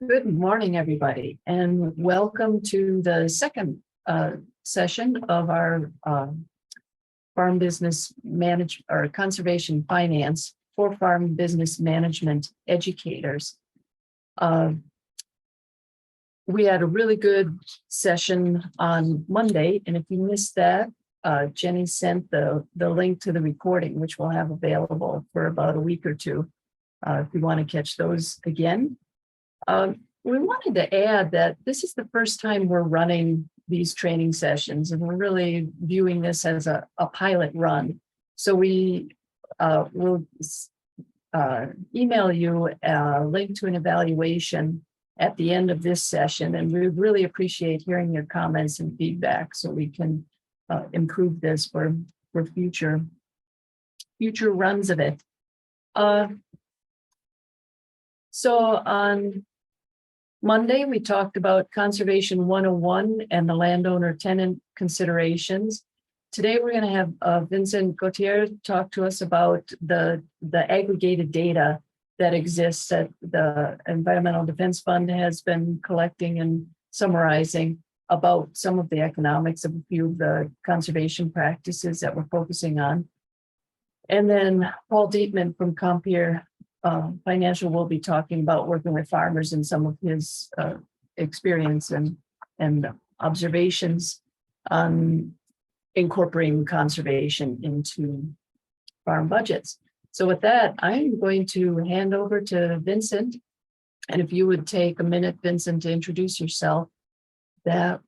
Good morning, everybody, and welcome to the second session of our farm business management or conservation finance for farm business management educators. We had a really good session on Monday, and if you missed that, Jenny sent the link to the recording, which we'll have available for about a week or two if you want to catch those again. We wanted to add that this is the first time we're running these training sessions, and we're really viewing this as a pilot run. So we will email you a link to an evaluation at the end of this session, and we really appreciate hearing your comments and feedback so we can improve this for future runs of it. So on Monday, we talked about Conservation 101 and the landowner tenant considerations. Today, we're going to have Vincent Gautier talk to us about the aggregated data that exists that the Environmental Defense Fund has been collecting and summarizing about some of the economics of a few of the conservation practices that we're focusing on. And then Paul Dietman from Compeer Financial will be talking about working with farmers and some of his experience and observations on incorporating conservation into farm budgets. So with that, I'm going to hand over to Vincent. And if you would take a minute, Vincent, to introduce yourself, that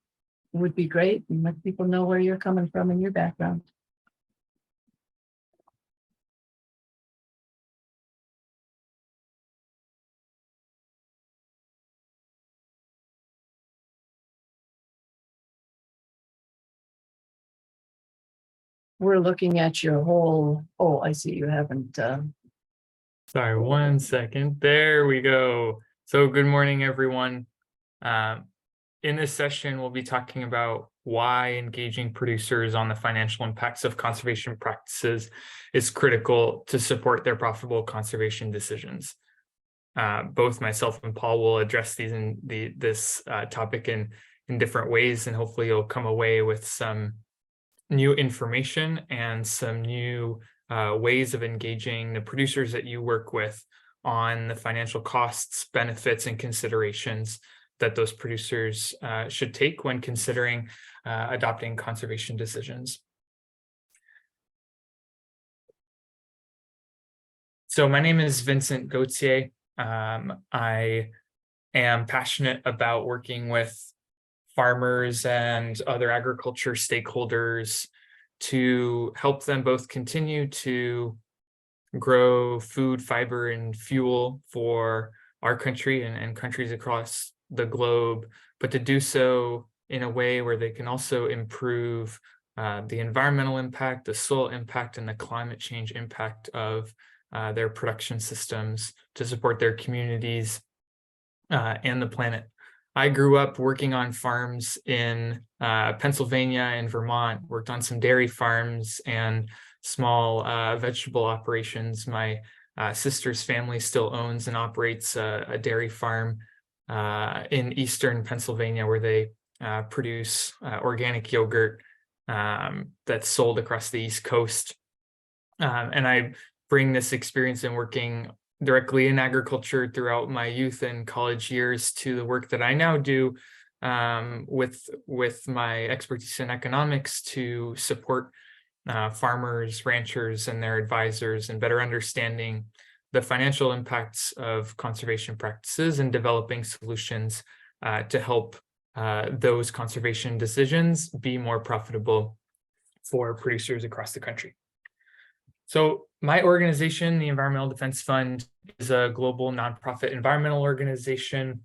would be great, and let people know where you're coming from and your background. We're looking at your whole, oh, I see you haven't. Sorry, 1 second. There we go. So good morning, everyone. In this session, we'll be talking about why engaging producers on the financial impacts of conservation practices is critical to support their profitable conservation decisions. Both myself and Paul will address these in this topic in different ways, and hopefully you'll come away with some new information and some new ways of engaging the producers that you work with on the financial costs, benefits, and considerations that those producers should take when considering adopting conservation decisions. So my name is Vincent Gautier. I am passionate about working with farmers and other agriculture stakeholders to help them both continue to grow food, fiber, and fuel for our country and countries across the globe, but to do so in a way where they can also improve the environmental impact, the soil impact, and the climate change impact of their production systems to support their communities and the planet. I grew up working on farms in Pennsylvania and Vermont, worked on some dairy farms and small vegetable operations. My sister's family still owns and operates a dairy farm in eastern Pennsylvania where they produce organic yogurt that's sold across the East Coast. And I bring this experience in working directly in agriculture throughout my youth and college years to the work that I now do with my expertise in economics to support farmers, ranchers, and their advisors in better understanding the financial impacts of conservation practices and developing solutions to help those conservation decisions be more profitable for producers across the country. So my organization, the Environmental Defense Fund, is a global nonprofit environmental organization.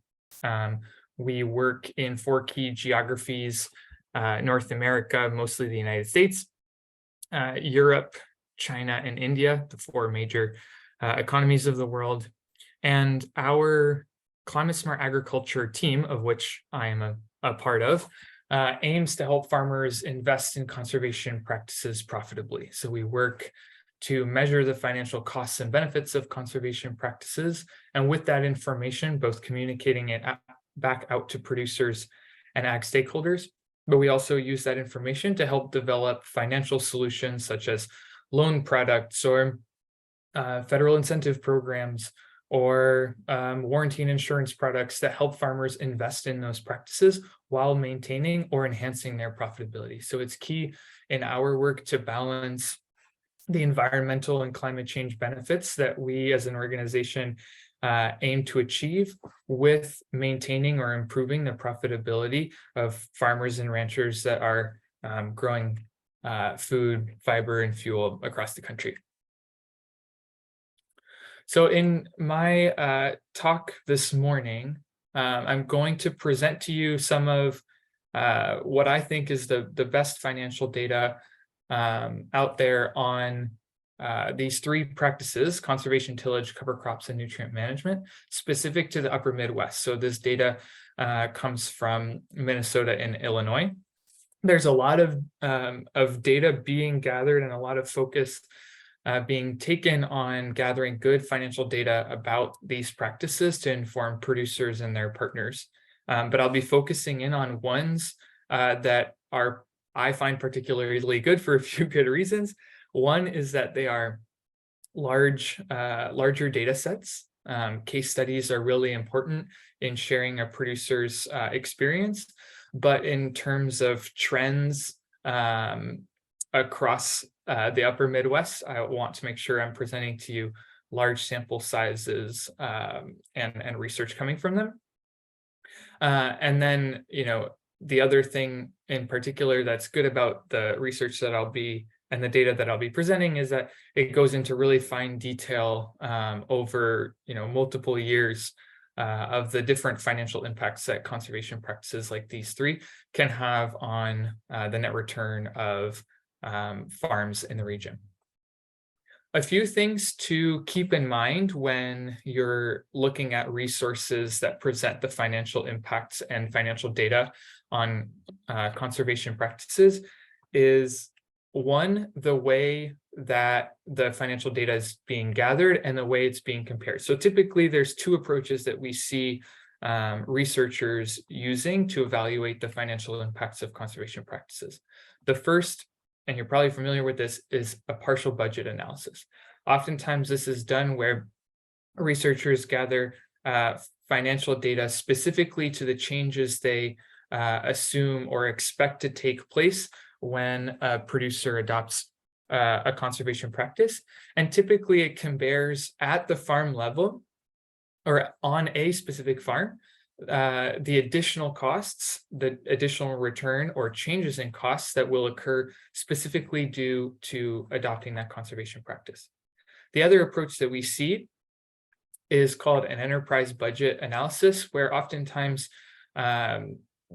We work in 4 key geographies: North America, mostly the United States, Europe, China, and India, the 4 major economies of the world. And our Climate Smart Agriculture team, of which I am a part of, aims to help farmers invest in conservation practices profitably. So we work to measure the financial costs and benefits of conservation practices. And with that information, both communicating it back out to producers and ag stakeholders. But we also use that information to help develop financial solutions such as loan products or federal incentive programs or warranty and insurance products that help farmers invest in those practices while maintaining or enhancing their profitability. So it's key in our work to balance the environmental and climate change benefits that we as an organization aim to achieve with maintaining or improving the profitability of farmers and ranchers that are growing food, fiber, and fuel across the country. So in my talk this morning, I'm going to present to you some of what I think is the best financial data out there on these three practices: conservation, tillage, cover crops, and nutrient management, specific to the upper Midwest. So this data comes from Minnesota and Illinois. There's a lot of data being gathered and a lot of focus being taken on gathering good financial data about these practices to inform producers and their partners. But I'll be focusing in on ones that I find particularly good for a few good reasons. One is that they are larger data sets. Case studies are really important in sharing a producer's experience, but in terms of trends across the upper Midwest, I want to make sure I'm presenting to you large sample sizes and research coming from them. And then, the other thing in particular that's good about the research that and the data that I'll be presenting is that it goes into really fine detail over, multiple years of the different financial impacts that conservation practices like these three can have on the net return of farms in the region. A few things to keep in mind when you're looking at resources that present the financial impacts and financial data on conservation practices is, one, the way that the financial data is being gathered and the way it's being compared. So typically there's two approaches that we see researchers using to evaluate the financial impacts of conservation practices. The first, and you're probably familiar with this, is a partial budget analysis. Oftentimes this is done where researchers gather financial data specifically to the changes they assume or expect to take place when a producer adopts a conservation practice. And typically it compares at the farm level or on a specific farm the additional costs, the additional return or changes in costs that will occur specifically due to adopting that conservation practice. The other approach that we see is called an enterprise budget analysis, where oftentimes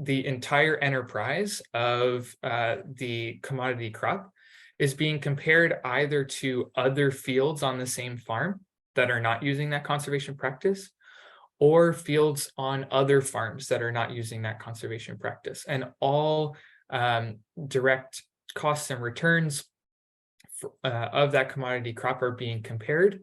the entire enterprise of the commodity crop is being compared either to other fields on the same farm that are not using that conservation practice, or fields on other farms that are not using that conservation practice. And all direct costs and returns of that commodity crop are being compared.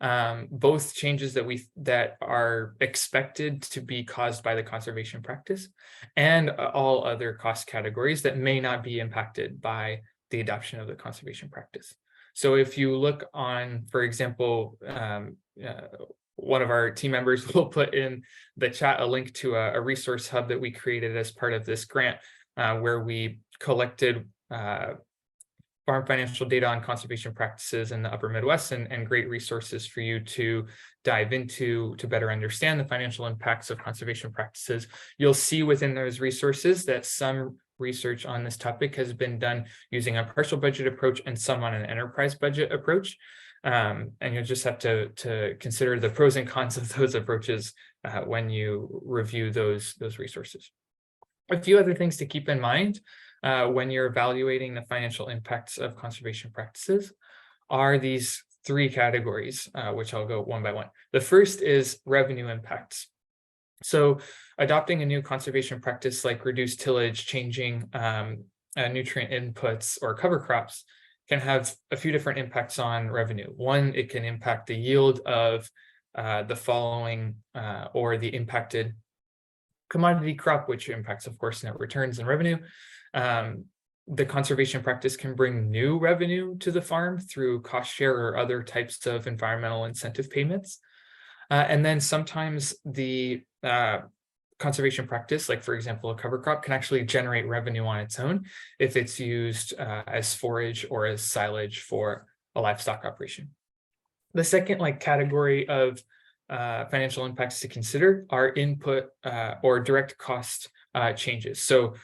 Both changes that are expected to be caused by the conservation practice and all other cost categories that may not be impacted by the adoption of the conservation practice. So if you look on, for example, one of our team members will put in the chat a link to a resource hub that we created as part of this grant, where we collected farm financial data on conservation practices in the upper Midwest and great resources for you to dive into to better understand the financial impacts of conservation practices. You'll see within those resources that some research on this topic has been done using a partial budget approach and some on an enterprise budget approach. And you'll just have to consider the pros and cons of those approaches when you review those resources. A few other things to keep in mind when you're evaluating the financial impacts of conservation practices are these three categories, which I'll go one by one. The first is revenue impacts. So adopting a new conservation practice like reduced tillage, changing nutrient inputs or cover crops can have a few different impacts on revenue. One, it can impact the yield of the following or the impacted commodity crop, which impacts, of course, net returns and revenue. The conservation practice can bring new revenue to the farm through cost share or other types of environmental incentive payments. And then sometimes the conservation practice, like for example, a cover crop, can actually generate revenue on its own if it's used as forage or as silage for a livestock operation. The second category of financial impacts to consider are input or direct cost changes. So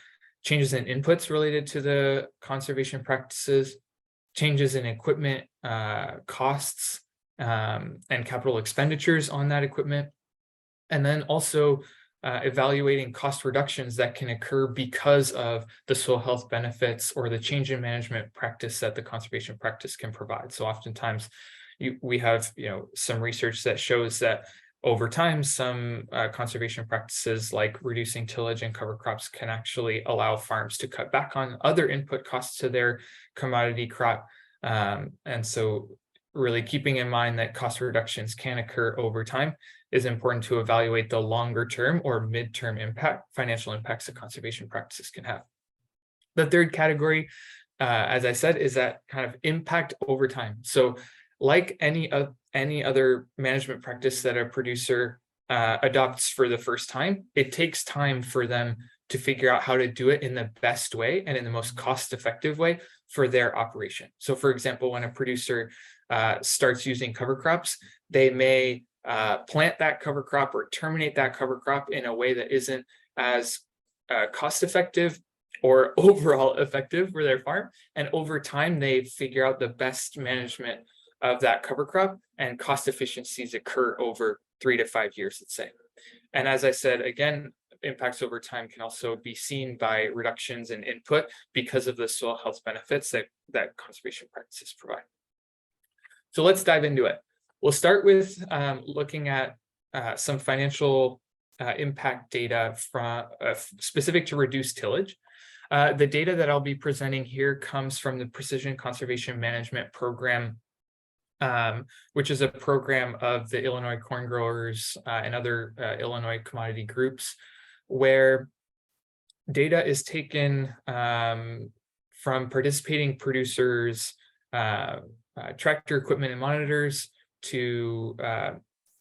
changes in inputs related to the conservation practices, changes in equipment costs and capital expenditures on that equipment, and then also evaluating cost reductions that can occur because of the soil health benefits or the change in management practice that the conservation practice can provide. So oftentimes we have some research that shows that over time, some conservation practices like reducing tillage and cover crops can actually allow farms to cut back on other input costs to their commodity crop. And so really keeping in mind that cost reductions can occur over time is important to evaluate the longer term or midterm financial impacts that conservation practices can have. The third category, as I said, is that kind of impact over time. So like any other management practice that a producer adopts for the first time, it takes time for them to figure out how to do it in the best way and in the most cost-effective way for their operation. So for example, when a producer starts using cover crops, they may plant that cover crop or terminate that cover crop in a way that isn't as cost-effective or overall effective for their farm. And over time, they figure out the best management of that cover crop, and cost efficiencies occur over 3 to 5 years, let's say. And as I said, again, impacts over time can also be seen by reductions in input because of the soil health benefits that conservation practices provide. So let's dive into it. We'll start with looking at some financial impact data from specific to reduced tillage. The data that I'll be presenting here comes from the Precision Conservation Management Program, which is a program of the Illinois corn growers and other Illinois commodity groups, where data is taken from participating producers, tractor equipment and monitors to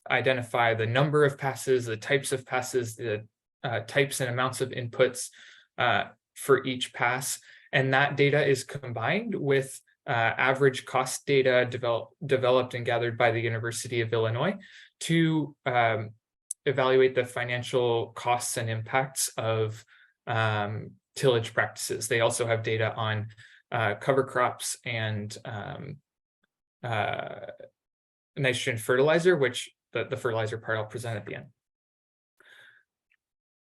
identify the number of passes, the types of passes, the types and amounts of inputs for each pass. And that data is combined with average cost data developed and gathered by the University of Illinois to evaluate the financial costs and impacts of tillage practices. They also have data on cover crops and nitrogen fertilizer, which the fertilizer part I'll present at the end.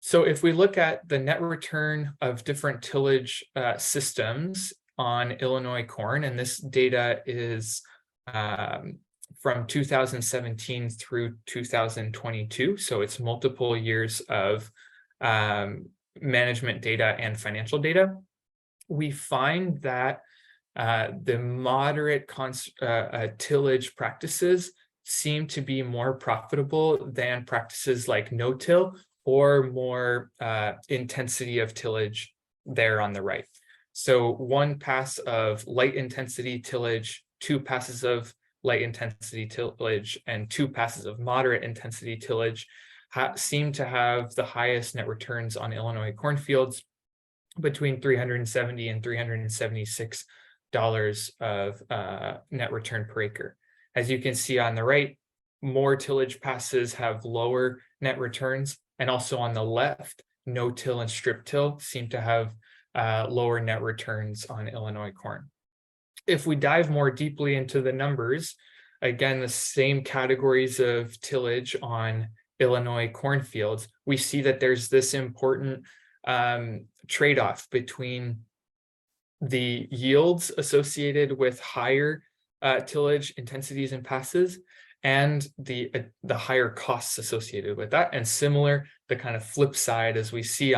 So if we look at the net return of different tillage systems on Illinois corn, and this data is from 2017 through 2022, so it's multiple years of management data and financial data, we find that the moderate tillage practices seem to be more profitable than practices like no-till or more intensity of tillage there on the right. So one pass of light intensity tillage, 2 passes of light intensity tillage, and 2 passes of moderate intensity tillage seem to have the highest net returns on Illinois cornfields, between $370 and $376 of net return per acre. As you can see on the right, more tillage passes have lower net returns, and also on the left, no-till and strip-till seem to have lower net returns on Illinois corn. If we dive more deeply into the numbers, again, the same categories of tillage on Illinois cornfields, we see that there's this important trade-off between the yields associated with higher tillage intensities and passes and the higher costs associated with that. And similar, the kind of flip side as we see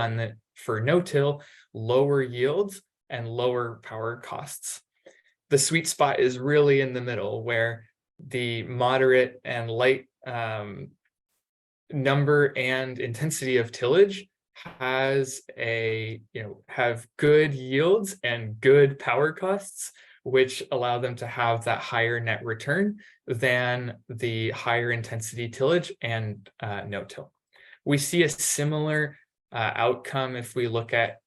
for no-till, lower yields and lower power costs. the sweet spot is really in the middle, where the moderate and light number and intensity of tillage has have good yields and good power costs, which allow them to have that higher net return than the higher intensity tillage and no-till. We see a similar outcome if we look at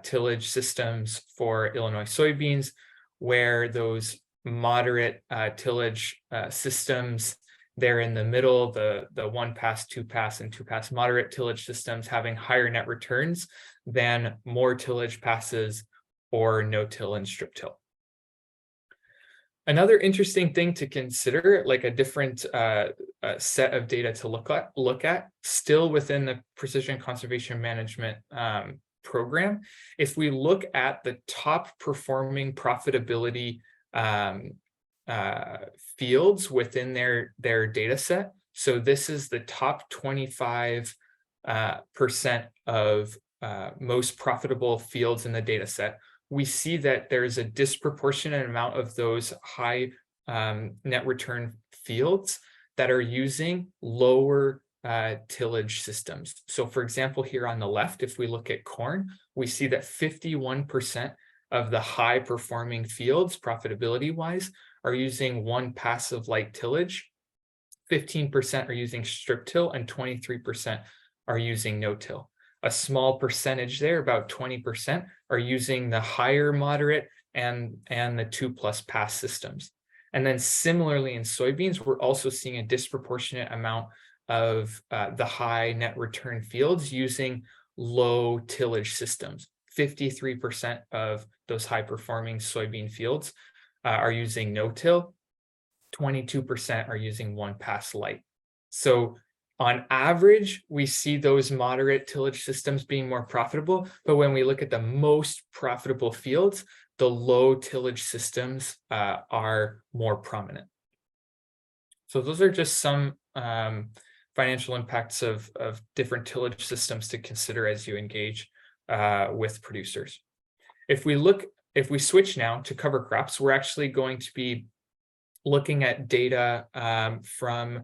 tillage systems for Illinois soybeans, where those moderate tillage systems, they're in the middle, the 1-pass, 2-pass, and 2-pass moderate tillage systems having higher net returns than more tillage passes or no-till and strip-till. Another interesting thing to consider, like a different set of data to look at, still within the precision conservation management program, if we look at the top performing profitability fields within their data set. So this is the top 25% of most profitable fields in the data set. We see that there's a disproportionate amount of those high net return fields that are using lower tillage systems. So for example, here on the left, if we look at corn, we see that 51% of the high performing fields profitability wise are using 1-pass of light tillage, 15% are using strip till, and 23% are using no-till. A small percentage there, about 20%, are using the higher moderate and the 2+ pass systems. And then similarly in soybeans, we're also seeing a disproportionate amount of the high net return fields using low tillage systems. 53% of those high performing soybean fields are using no-till, 22% are using 1-pass light. So on average, we see those moderate tillage systems being more profitable, but when we look at the most profitable fields, the low tillage systems are more prominent. So those are just some financial impacts of different tillage systems to consider as you engage with producers. If we switch now to cover crops, we're actually going to be looking at data from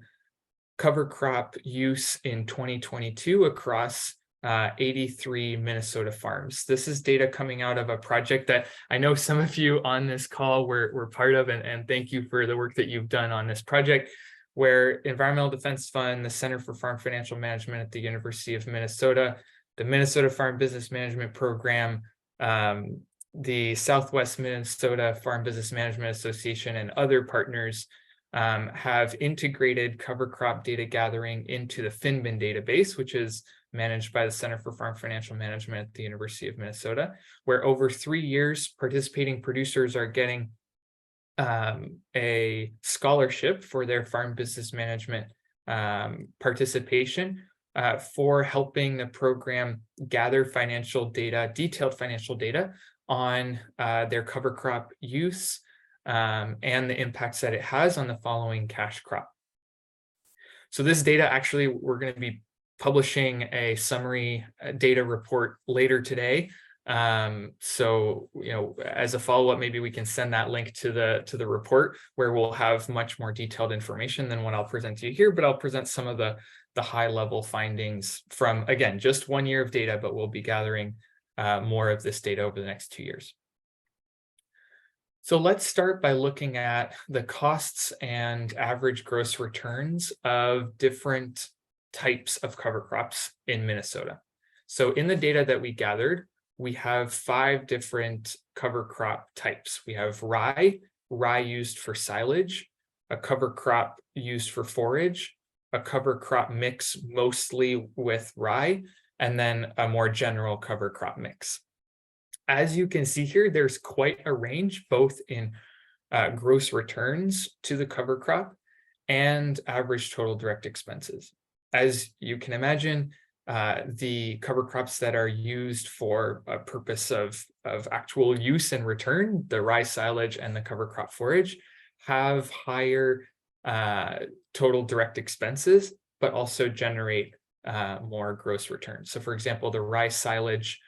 cover crop use in 2022 across 83 Minnesota farms. This is data coming out of a project that I know some of you on this call were part of, and thank you for the work that you've done on this project, where Environmental Defense Fund, the Center for Farm Financial Management at the University of Minnesota, the Minnesota Farm Business Management Program, the Southwest Minnesota Farm Business Management Association, and other partners have integrated cover crop data gathering into the FinBin database, which is managed by the Center for Farm Financial Management at the University of Minnesota, where over 3 years, participating producers are getting a scholarship for their farm business management participation for helping the program gather financial data, detailed financial data on their cover crop use and the impacts that it has on the following cash crop. So this data, actually, we're going to be publishing a summary data report later today. So, as a follow-up, maybe we can send that link to the report, where we'll have much more detailed information than what I'll present to you here, but I'll present some of the high-level findings from, again, just 1 year of data, but we'll be gathering more of this data over the next 2 years. So let's start by looking at the costs and average gross returns of different types of cover crops in Minnesota. So in the data that we gathered, we have 5 different cover crop types. We have rye used for silage, a cover crop used for forage, a cover crop mix mostly with rye, and then a more general cover crop mix. As you can see here, there's quite a range, both in gross returns to the cover crop and average total direct expenses. As you can imagine, the cover crops that are used for a purpose of actual use and return, the rye silage and the cover crop forage, have higher total direct expenses, but also generate more gross returns. So for example, the rye silage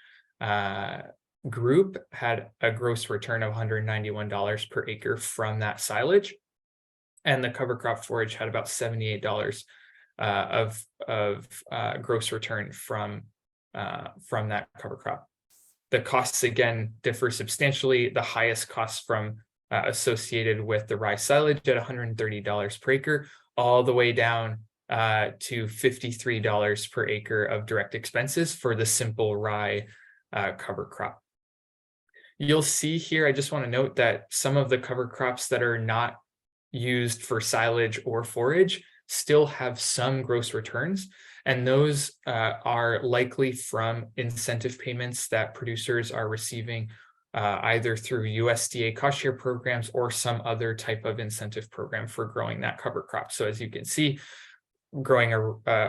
group had a gross return of $191 per acre from that silage, and the cover crop forage had about $78 of gross return from that cover crop. The costs again differ substantially. The highest costs from associated with the rye silage at $130 per acre, all the way down to $53 per acre of direct expenses for the simple rye cover crop. You'll see here, I just want to note that some of the cover crops that are not used for silage or forage still have some gross returns, and those are likely from incentive payments that producers are receiving either through USDA cost share programs or some other type of incentive program for growing that cover crop. So as you can see, growing a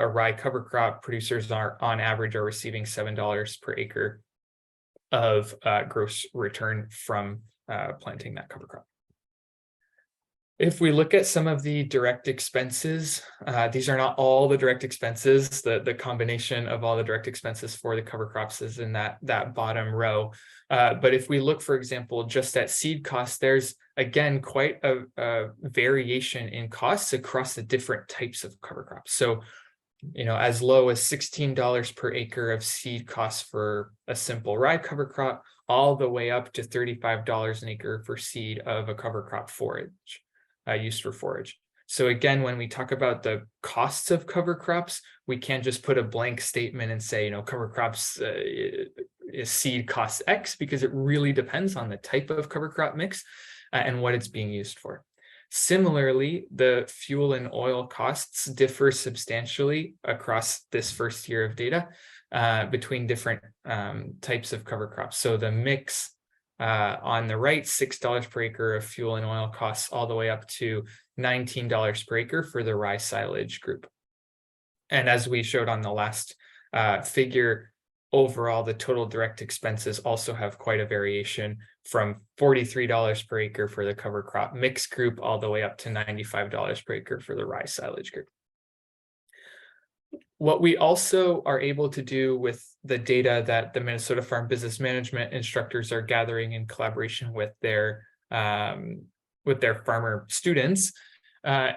rye cover crop, producers are on average are receiving $7 per acre of gross return from planting that cover crop. If we look at some of the direct expenses, these are not all the direct expenses. The combination of all the direct expenses for the cover crops is in that bottom row. But if we look, for example, just at seed costs, there's again quite a variation in costs across the different types of cover crops. So, as low as $16 per acre of seed costs for a simple rye cover crop, all the way up to $35 an acre for seed of a cover crop forage. Used for forage. So again, when we talk about the costs of cover crops, we can't just put a blank statement and say, cover crops seed costs X, because it really depends on the type of cover crop mix and what it's being used for. Similarly, the fuel and oil costs differ substantially across this first year of data between different types of cover crops. So the mix on the right, $6 per acre of fuel and oil costs, all the way up to $19 per acre for the rye silage group. And as we showed on the last figure, overall, the total direct expenses also have quite a variation from $43 per acre for the cover crop mix group, all the way up to $95 per acre for the rye silage group. What we also are able to do with the data that the Minnesota Farm Business Management instructors are gathering in collaboration with their farmer students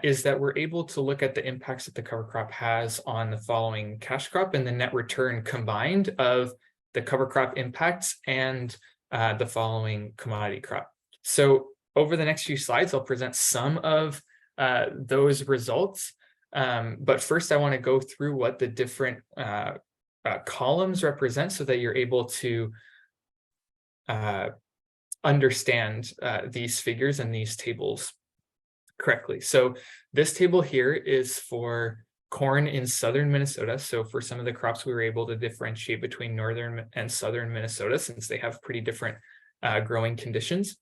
is that we're able to look at the impacts that the cover crop has on the following cash crop and the net return combined of the cover crop impacts and the following commodity crop. So over the next few slides, I'll present some of those results. But first, I want to go through what the different columns represent so that you're able to understand these figures and these tables correctly. So this table here is for corn in southern Minnesota. So for some of the crops, we were able to differentiate between northern and southern Minnesota since they have pretty different growing conditions.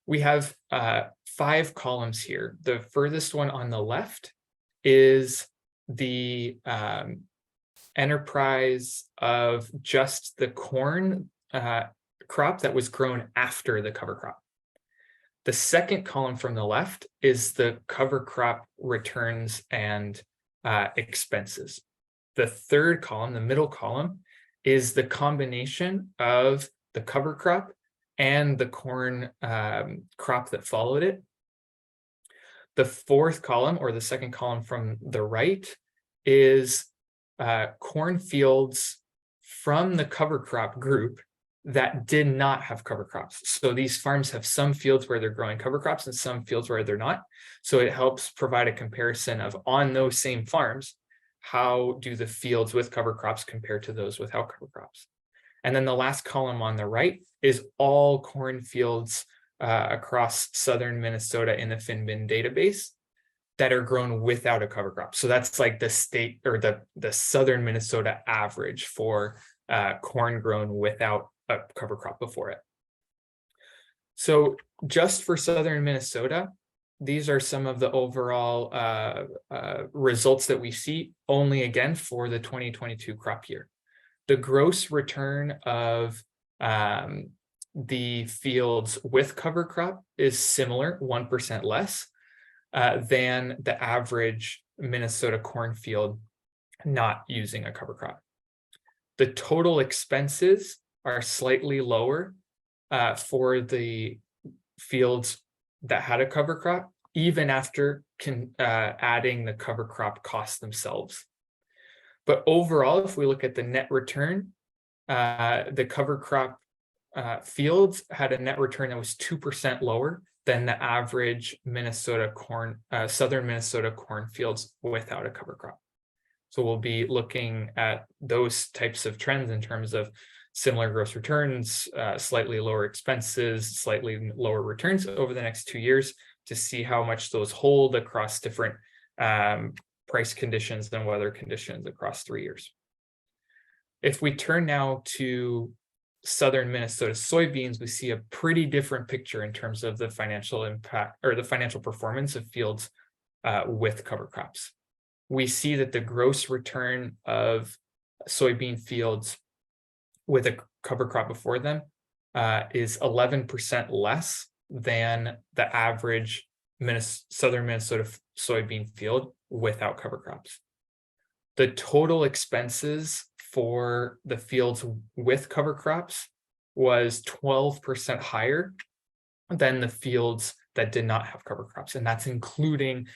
We have 5 columns here. The furthest one on the left is the enterprise of just the corn crop that was grown after the cover crop. The second column from the left is the cover crop returns and expenses. The third column, the middle column, is the combination of the cover crop and the corn crop that followed it. The fourth column, or the second column from the right, is cornfields from the cover crop group that did not have cover crops. So these farms have some fields where they're growing cover crops and some fields where they're not. So it helps provide a comparison of, on those same farms, how do the fields with cover crops compare to those without cover crops? And then the last column on the right is all cornfields across southern Minnesota in the FinBin database that are grown without a cover crop. So that's like the state or the southern Minnesota average for corn grown without a cover crop before it. So just for southern Minnesota, these are some of the overall results that we see only again for the 2022 crop year. The gross return of the fields with cover crop is similar, 1% less than the average Minnesota cornfield not using a cover crop. The total expenses are slightly lower for the fields that had a cover crop, even after adding the cover crop costs themselves. But overall, if we look at the net return, the cover crop fields had a net return that was 2% lower than the average Minnesota corn, southern Minnesota corn fields without a cover crop. So we'll be looking at those types of trends in terms of similar gross returns, slightly lower expenses, slightly lower returns over the next 2 years to see how much those hold across different price conditions and weather conditions across 3 years. If we turn now to southern Minnesota soybeans, we see a pretty different picture in terms of the financial impact or the financial performance of fields with cover crops. We see that the gross return of soybean fields with a cover crop before them is 11% less than the average southern Minnesota soybean field without cover crops. The total expenses for the fields with cover crops was 12% higher than the fields that did not have cover crops, and that's including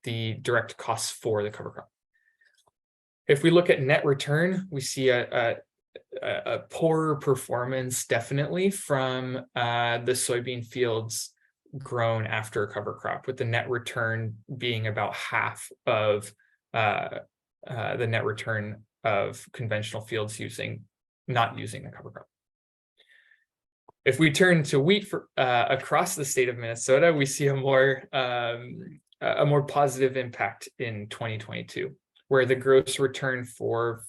the direct costs for the cover crop. If we look at net return, we see a poorer performance definitely from the soybean fields grown after a cover crop, with the net return being about half of the net return of conventional fields not using the cover crop. If we turn to wheat across the state of Minnesota, we see a more positive impact in 2022, where the gross return for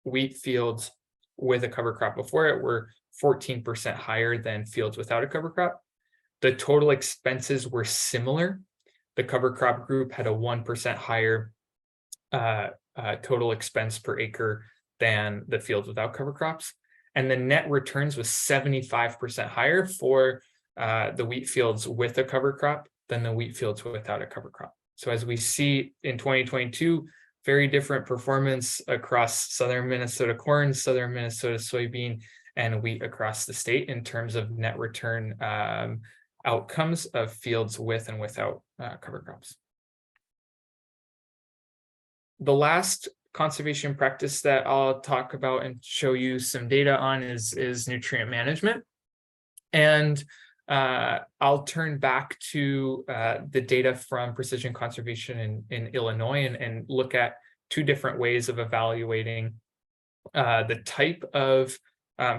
wheat fields with a cover crop before it were 14% higher than fields without a cover crop. The total expenses were similar. The cover crop group had a 1% higher total expense per acre than the fields without cover crops. And the net returns was 75% higher for the wheat fields with a cover crop than the wheat fields without a cover crop. So as we see in 2022, very different performance across southern Minnesota corn, southern Minnesota soybean, and wheat across the state in terms of net return outcomes of fields with and without cover crops. The last conservation practice that I'll talk about and show you some data on is nutrient management. And I'll turn back to the data from Precision Conservation in Illinois and look at two different ways of evaluating the type of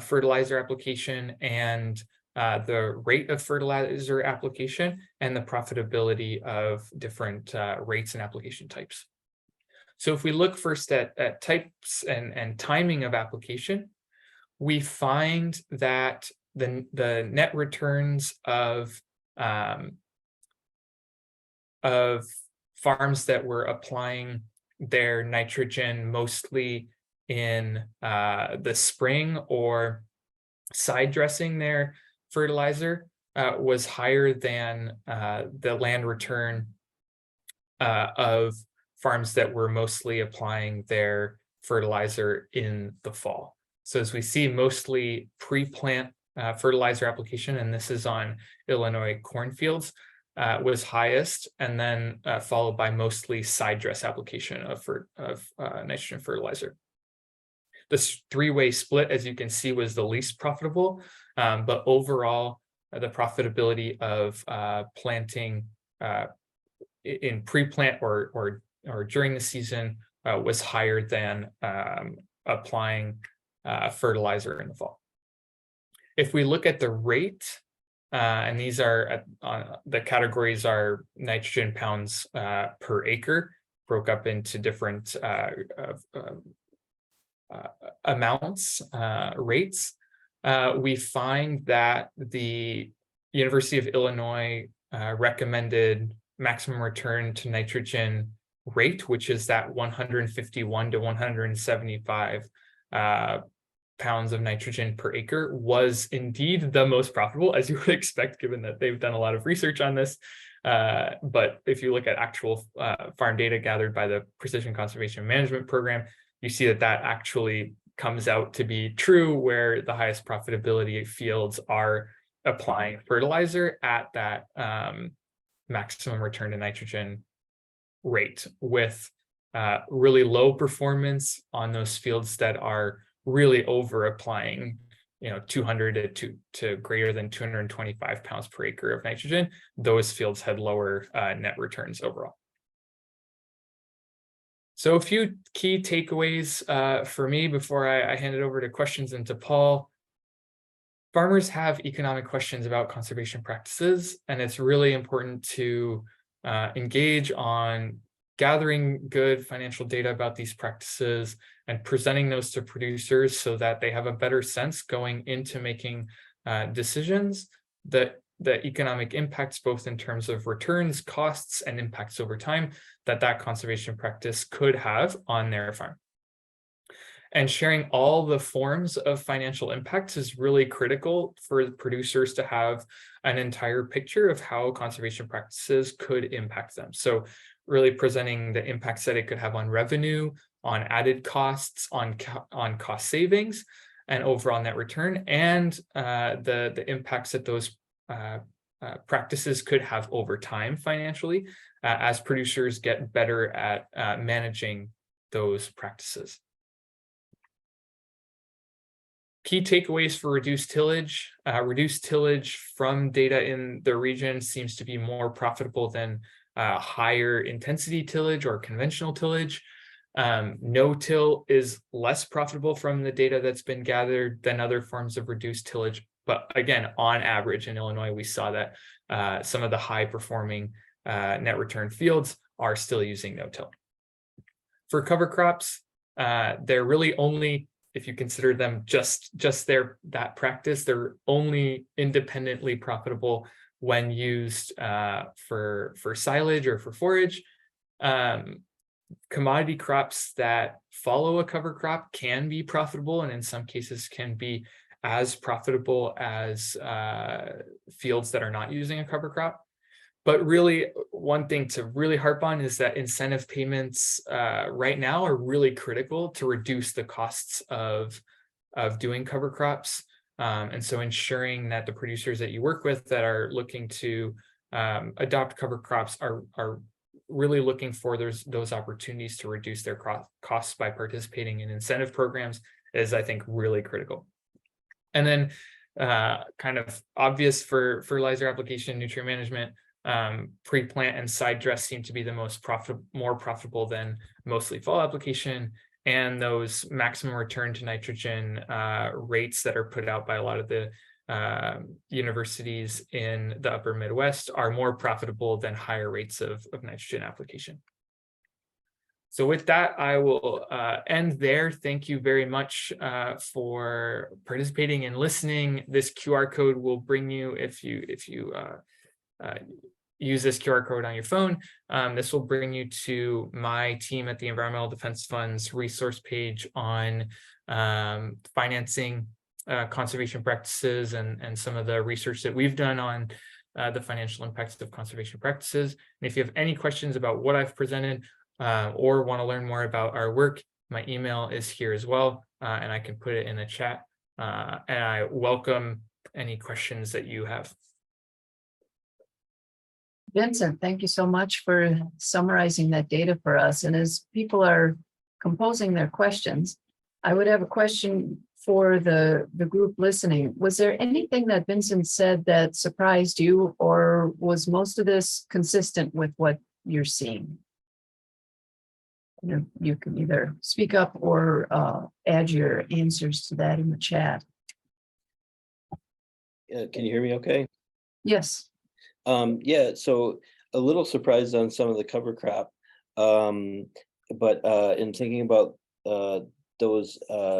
fertilizer application and the rate of fertilizer application and the profitability of different rates and application types. So if we look first at types and timing of application, we find that the net returns of farms that were applying their nitrogen mostly in the spring or side dressing their fertilizer was higher than the land return of farms that were mostly applying their fertilizer in the fall. So as we see, mostly pre-plant fertilizer application, and this is on Illinois cornfields, was highest, and then followed by mostly side dress application of nitrogen fertilizer. This three-way split, as you can see, was the least profitable, but overall, the profitability of planting in pre-plant or during the season was higher than applying fertilizer in the fall. If we look at the rate, and these are the categories are nitrogen pounds per acre, broke up into different amounts, rates, we find that the University of Illinois recommended maximum return to nitrogen rate, which is that 151 to 175 pounds of nitrogen per acre, was indeed the most profitable, as you would expect, given that they've done a lot of research on this. But if you look at actual farm data gathered by the Precision Conservation Management Program, you see that actually comes out to be true, where the highest profitability fields are applying fertilizer at that maximum return to nitrogen rate, with really low performance on those fields that are really over applying 200 to greater than 225 pounds per acre of nitrogen. Those fields had lower net returns overall. So a few key takeaways for me before I hand it over to questions and to Paul. Farmers have economic questions about conservation practices, and it's really important to engage on gathering good financial data about these practices and presenting those to producers so that they have a better sense going into making decisions that the economic impacts, both in terms of returns, costs, and impacts over time, that conservation practice could have on their farm. And sharing all the forms of financial impacts is really critical for producers to have an entire picture of how conservation practices could impact them. So really presenting the impacts that it could have on revenue, on added costs, on cost savings, and overall net return, and the impacts that those practices could have over time financially, as producers get better at managing those practices. Key takeaways for reduced tillage. Reduced tillage from data in the region seems to be more profitable than higher intensity tillage or conventional tillage. No-till is less profitable from the data that's been gathered than other forms of reduced tillage. But again, on average in Illinois, we saw that some of the high-performing net return fields are still using no-till. For cover crops, they're really only, if you consider them just that practice, they're only independently profitable when used for silage or for forage. Commodity crops that follow a cover crop can be profitable, and in some cases can be as profitable as fields that are not using a cover crop. But really, one thing to really harp on is that incentive payments right now are really critical to reduce the costs of doing cover crops. And so ensuring that the producers that you work with that are looking to adopt cover crops are really looking for those opportunities to reduce their costs by participating in incentive programs is, I think, really critical. And then kind of obvious for fertilizer application, nutrient management, pre-plant and side dress seem to be the more profitable than mostly fall application, and those maximum return to nitrogen rates that are put out by a lot of the universities in the upper Midwest are more profitable than higher rates of nitrogen application. So with that, I will end there. Thank you very much for participating and listening. This QR code will bring you, if you use this QR code on your phone, this will bring you to my team at the Environmental Defense Fund's resource page on financing conservation practices and some of the research that we've done on the financial impacts of conservation practices. And if you have any questions about what I've presented or want to learn more about our work, my email is here as well, and I can put it in the chat. And I welcome any questions that you have. Vincent, thank you so much for summarizing that data for us. And as people are composing their questions, I would have a question for the group listening. Was there anything that Vincent said that surprised you, or was most of this consistent with what you're seeing? You can either speak up or add your answers to that in the chat. Can you hear me okay? Yes. Yeah, so a little surprised on some of the cover crop, but in thinking about those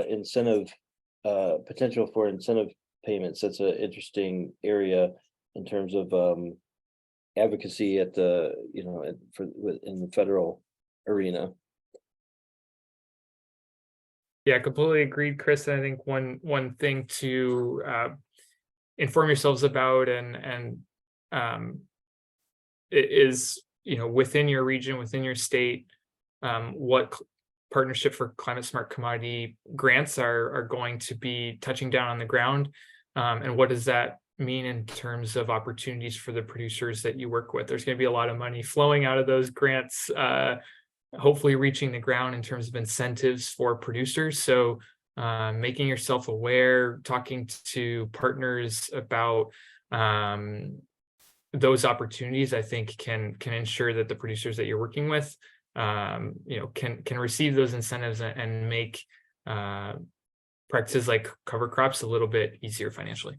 incentive potential for incentive payments, that's an interesting area in terms of advocacy at the in the federal arena. Yeah, completely agreed, Chris. I think one thing to inform yourselves about and it is, within your region, within your state, what Partnership for Climate Smart Commodity grants are going to be touching down on the ground. And what does that mean in terms of opportunities for the producers that you work with? There's going to be a lot of money flowing out of those grants, hopefully reaching the ground in terms of incentives for producers. So making yourself aware, talking to partners about those opportunities, I think can ensure that the producers that you're working with, can receive those incentives and make practices like cover crops a little bit easier financially.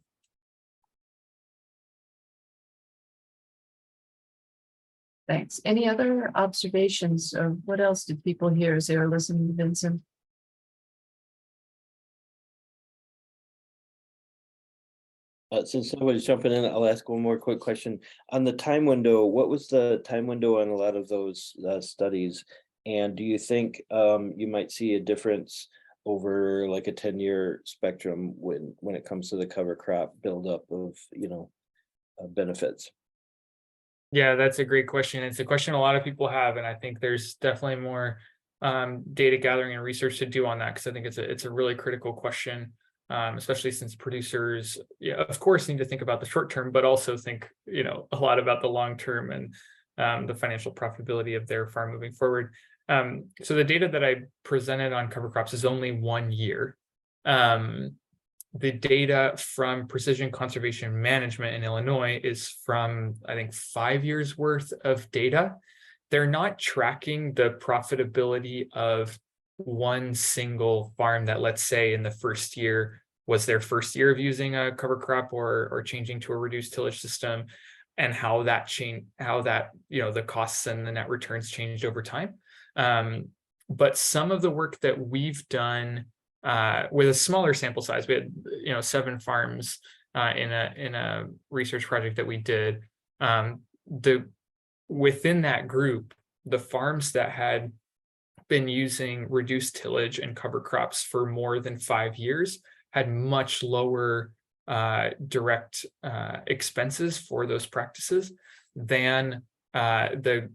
Thanks. Any other observations, or what else did people hear as they were listening to Vincent? Since nobody's jumping in, I'll ask one more quick question. On the time window, what was the time window on a lot of those studies? And do you think you might see a difference over like a 10-year spectrum when it comes to the cover crop buildup of, benefits? Yeah, that's a great question. It's a question a lot of people have, and I think there's definitely more data gathering and research to do on that, because I think it's a really critical question, especially since producers, of course, need to think about the short term, but also think, a lot about the long term and the financial profitability of their farm moving forward. So the data that I presented on cover crops is only 1 year. The data from Precision Conservation Management in Illinois is from, I think, 5 years worth of data. They're not tracking the profitability of one single farm that, let's say, in the first year was their first year of using a cover crop or changing to a reduced tillage system, and how that the costs and the net returns changed over time. But some of the work that we've done with a smaller sample size, we had 7 farms in a research project that we did. Within that group, the farms that had been using reduced tillage and cover crops for more than 5 years had much lower direct expenses for those practices than the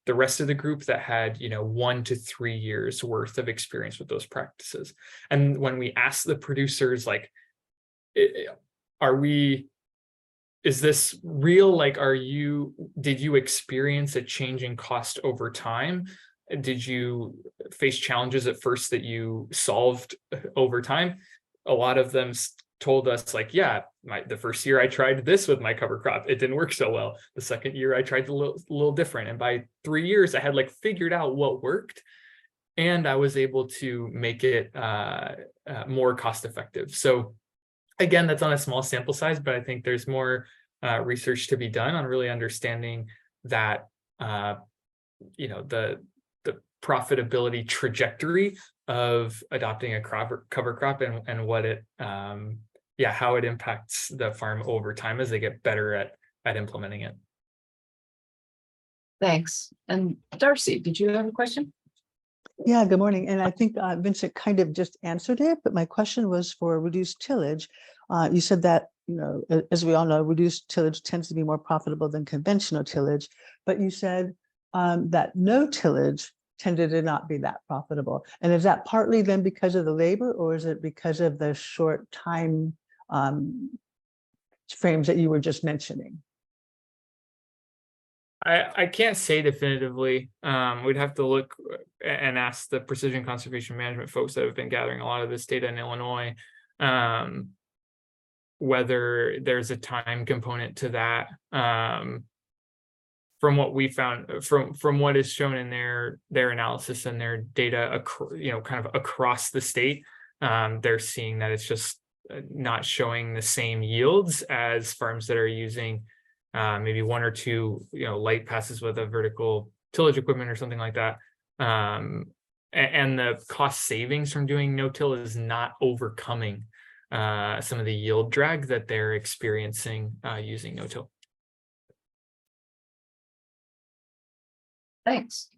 rest of the group that had 1 to 3 years worth of experience with those practices. And when we asked the producers, like, is this real? Like, did you experience a change in cost over time? Did you face challenges at first that you solved over time? A lot of them told us, like, yeah, the first year I tried this with my cover crop, it didn't work so well. The second year I tried a little different. And by 3 years, I had figured out what worked, and I was able to make it more cost effective. So again, that's on a small sample size, but I think there's more research to be done on really understanding that, the profitability trajectory of adopting a cover crop and what it, how it impacts the farm over time as they get better at implementing it. Thanks. And Darcy, did you have a question? Yeah, good morning. And I think Vincent kind of just answered it, but my question was for reduced tillage. You said that, as we all know, reduced tillage tends to be more profitable than conventional tillage, but you said that no tillage tended to not be that profitable. And is that partly then because of the labor, or is it because of the short time frames that you were just mentioning? I can't say definitively. We'd have to look and ask the Precision Conservation Management folks that have been gathering a lot of this data in Illinois, whether there's a time component to that. From what we found, from what is shown in their analysis and their data, kind of across the state, they're seeing that it's just not showing the same yields as farms that are using maybe 1 or 2, light passes with a vertical tillage equipment or something like that. And the cost savings from doing no-till is not overcoming some of the yield drag that they're experiencing using no-till. Thanks.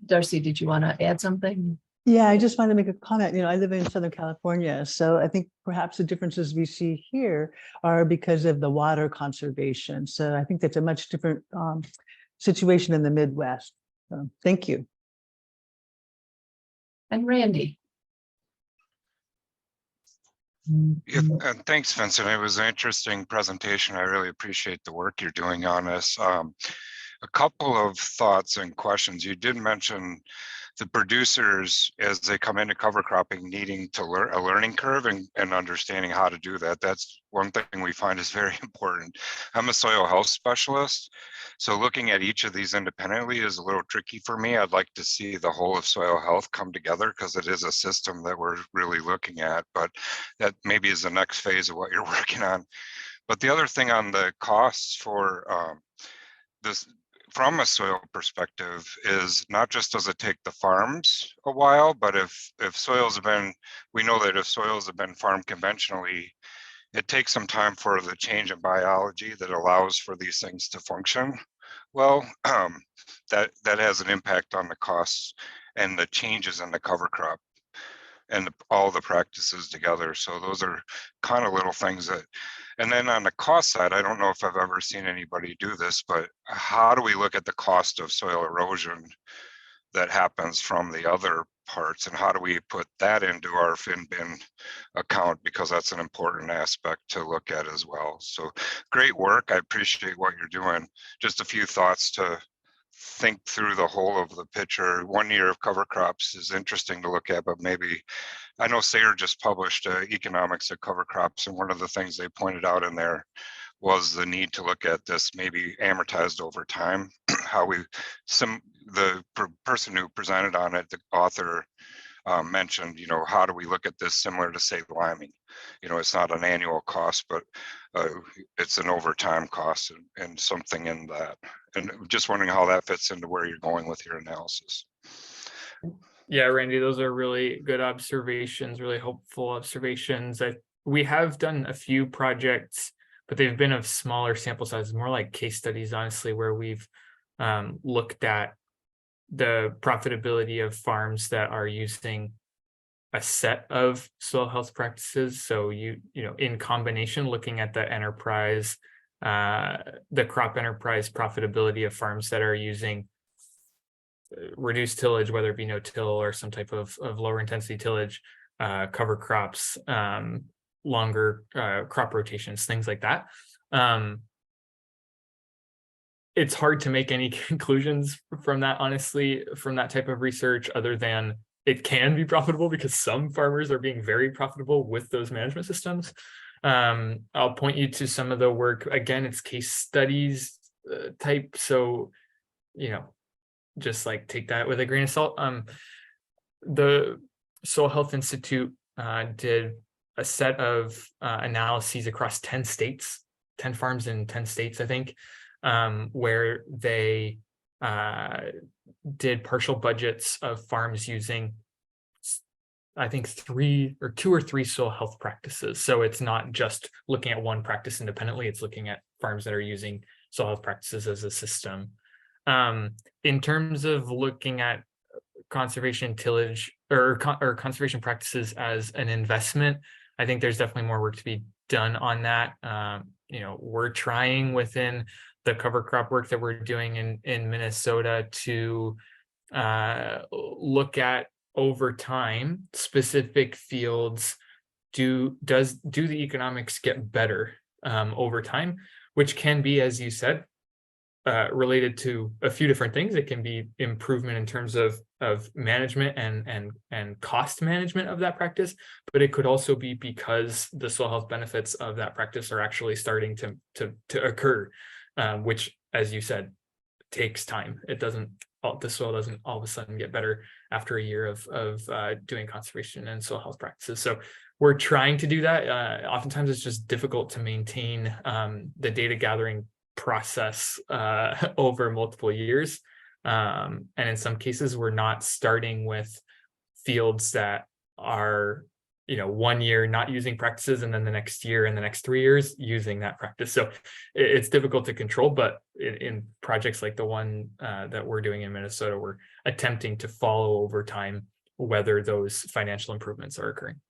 Darcy, did you want to add something? Yeah, I just want to make a comment. I live in Southern California, so I think perhaps the differences we see here are because of the water conservation. So I think that's a much different situation in the Midwest. So, thank you. And Randy. Yeah, and thanks, Vincent. It was an interesting presentation. I really appreciate the work you're doing on this. A couple of thoughts and questions. You did mention the producers, as they come into cover cropping, needing to learn a learning curve and understanding how to do that. That's one thing we find is very important. I'm a soil health specialist, so looking at each of these independently is a little tricky for me. I'd like to see the whole of soil health come together because it is a system that we're really looking at, but that maybe is the next phase of what you're working on. But the other thing on the costs for this from a soil perspective is not just does it take the farms a while, but if soils have been, we know that if soils have been farmed conventionally, it takes some time for the change in biology that allows for these things to function well. That has an impact on the costs and the changes in the cover crop and all the practices together. So those are kind of little things that, and then on the cost side, I don't know if I've ever seen anybody do this, but how do we look at the cost of soil erosion that happens from the other parts, and how do we put that into our FinBin account, because that's an important aspect to look at as well. So great work. I appreciate what you're doing. Just a few thoughts to think through the whole of the picture. 1 year of cover crops is interesting to look at, but maybe, I know SARE just published economics of cover crops, and one of the things they pointed out in there was the need to look at this maybe amortized over time. How the person who presented on it, the author, mentioned, how do we look at this similar to, say, liming? It's not an annual cost, but it's an overtime cost and something in that. And just wondering how that fits into where you're going with your analysis. Yeah, Randy, those are really good observations, really hopeful observations. We have done a few projects, but they've been of smaller sample sizes, more like case studies, honestly, where we've looked at the profitability of farms that are using a set of soil health practices. So in combination, looking at the enterprise, the crop enterprise profitability of farms that are using reduced tillage, whether it be no-till or some type of lower intensity tillage, cover crops, longer crop rotations, things like that. It's hard to make any conclusions from that, honestly, from that type of research, other than it can be profitable because some farmers are being very profitable with those management systems. I'll point you to some of the work. Again, it's case studies type. So, just like take that with a grain of salt. The Soil Health Institute did a set of analyses across 10 states, 10 farms in 10 states, I think, where they did partial budgets of farms using, I think, 2 or 3 soil health practices. So it's not just looking at one practice independently, it's looking at farms that are using soil health practices as a system. In terms of looking at conservation tillage or conservation practices as an investment, I think there's definitely more work to be done on that. We're trying within the cover crop work that we're doing in Minnesota to look at over time specific fields. Do the economics get better over time, which can be, as you said, related to a few different things. It can be improvement in terms of management and cost management of that practice, but it could also be because the soil health benefits of that practice are actually starting to occur, which, as you said, takes time. The soil doesn't all of a sudden get better after a year of doing conservation and soil health practices. So we're trying to do that. Oftentimes it's just difficult to maintain the data gathering process over multiple years. And in some cases, we're not starting with fields that are 1 year not using practices, and then the next year and the next 3 years using that practice. So it's difficult to control, but in projects like the one that we're doing in Minnesota, we're attempting to follow over time whether those financial improvements are occurring.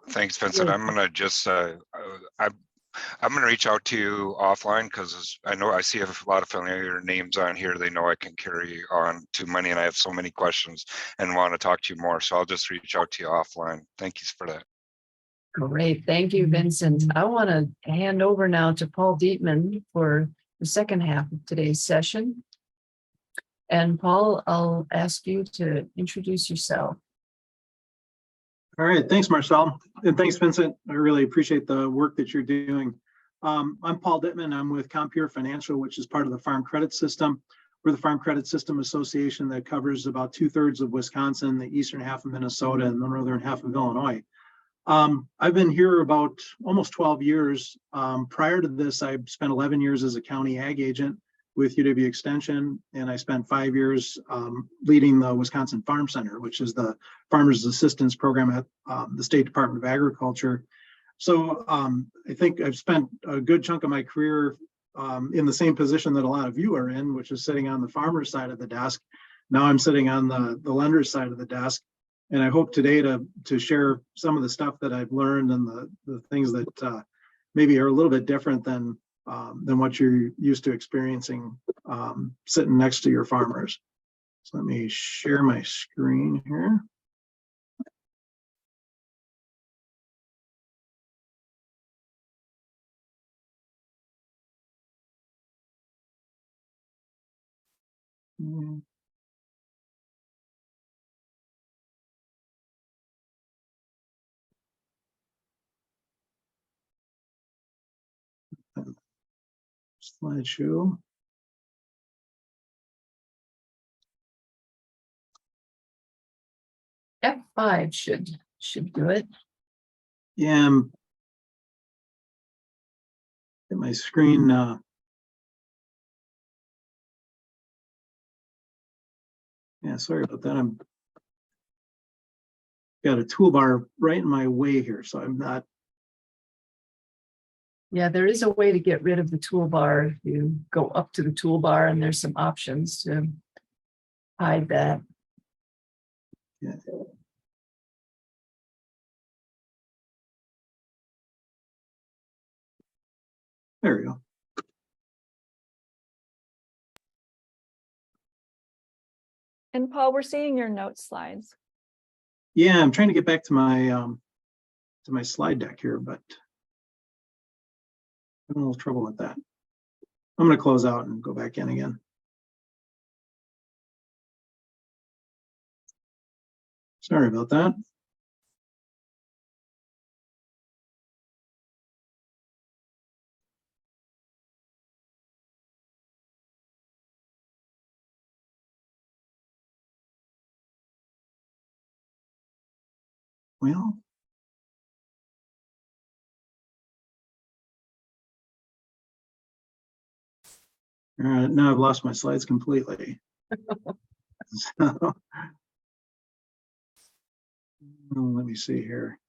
Thanks, Vincent. I'm going to just, I'm going to reach out to you offline because I know I see a lot of familiar names on here. They know I can carry on to money, and I have so many questions and want to talk to you more. So I'll just reach out to you offline. Thank you for that. Great. Thank you, Vincent. I want to hand over now to Paul Dietman for the second half of today's session. And Paul, I'll ask you to introduce yourself. All right, thanks, Marcel, and thanks, Vincent. I really appreciate the work that you're doing. I'm Paul Dittman. I'm with Compeer Financial, which is part of the Farm Credit System. We're the Farm Credit System Association that covers about 2/3 of Wisconsin, the eastern half of Minnesota, and the northern half of Illinois. I've been here about almost 12 years. Prior to this, I spent 11 years as a county ag agent with UW Extension, and I spent 5 years leading the Wisconsin Farm Center, which is the Farmers Assistance Program at the State Department of Agriculture. So I think I've spent a good chunk of my career in the same position that a lot of you are in, which is sitting on the farmer's side of the desk. Now I'm sitting on the lender's side of the desk. And I hope today to share some of the stuff that I've learned and the things that maybe are a little bit different than what you're used to experiencing sitting next to your farmers. So let me share my screen here. Slideshow. F5 should do it. Yeah, get my screen. Yeah, sorry about that. I'm got a toolbar right in my way here, so I'm not. Yeah, there is a way to get rid of the toolbar. You go up to the toolbar and there's some options to hide that. Yeah. There we go. And Paul, we're seeing your note slides. Yeah, I'm trying to get back to my slide deck here, but having a little trouble with that. I'm going to close out and go back in again. Sorry about that. Well, all right, now I've lost my slides completely. So, let me see here.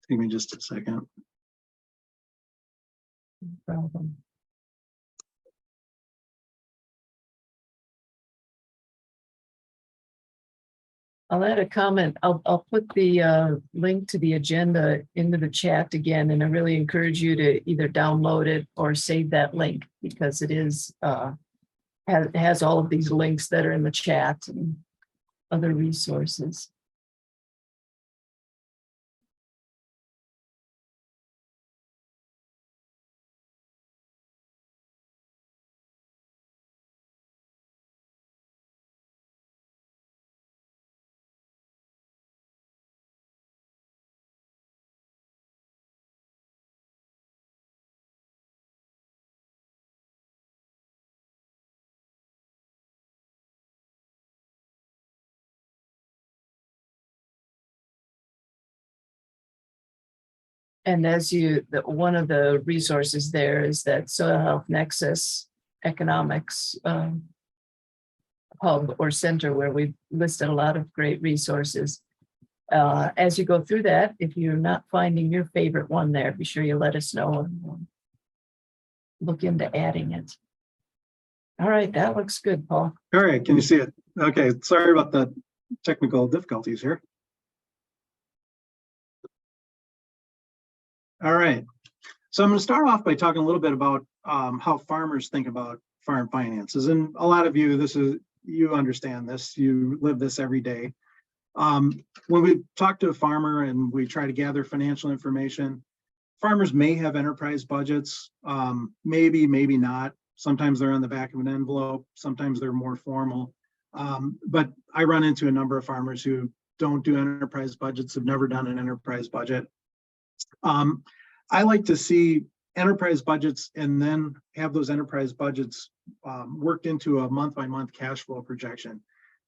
Take me just a second. No problem. I'll add a comment. I'll put the link to the agenda into the chat again, and I really encourage you to either download it or save that link because it is has all of these links that are in the chat and other resources. And as one of the resources there is that Soil Health Nexus Economics hub or center where we've listed a lot of great resources. As you go through that, if you're not finding your favorite one there, be sure you let us know and we'll look into adding it. All right, that looks good, Paul. All right, can you see it? Okay, sorry about the technical difficulties here. All right. So I'm going to start off by talking a little bit about how farmers think about farm finances. And a lot of you, you understand this, you live this every day. When we talk to a farmer and we try to gather financial information, farmers may have enterprise budgets, maybe not. Sometimes they're on the back of an envelope, sometimes they're more formal. But I run into a number of farmers who don't do enterprise budgets, have never done an enterprise budget. I like to see enterprise budgets and then have those enterprise budgets worked into a month-by-month cash flow projection.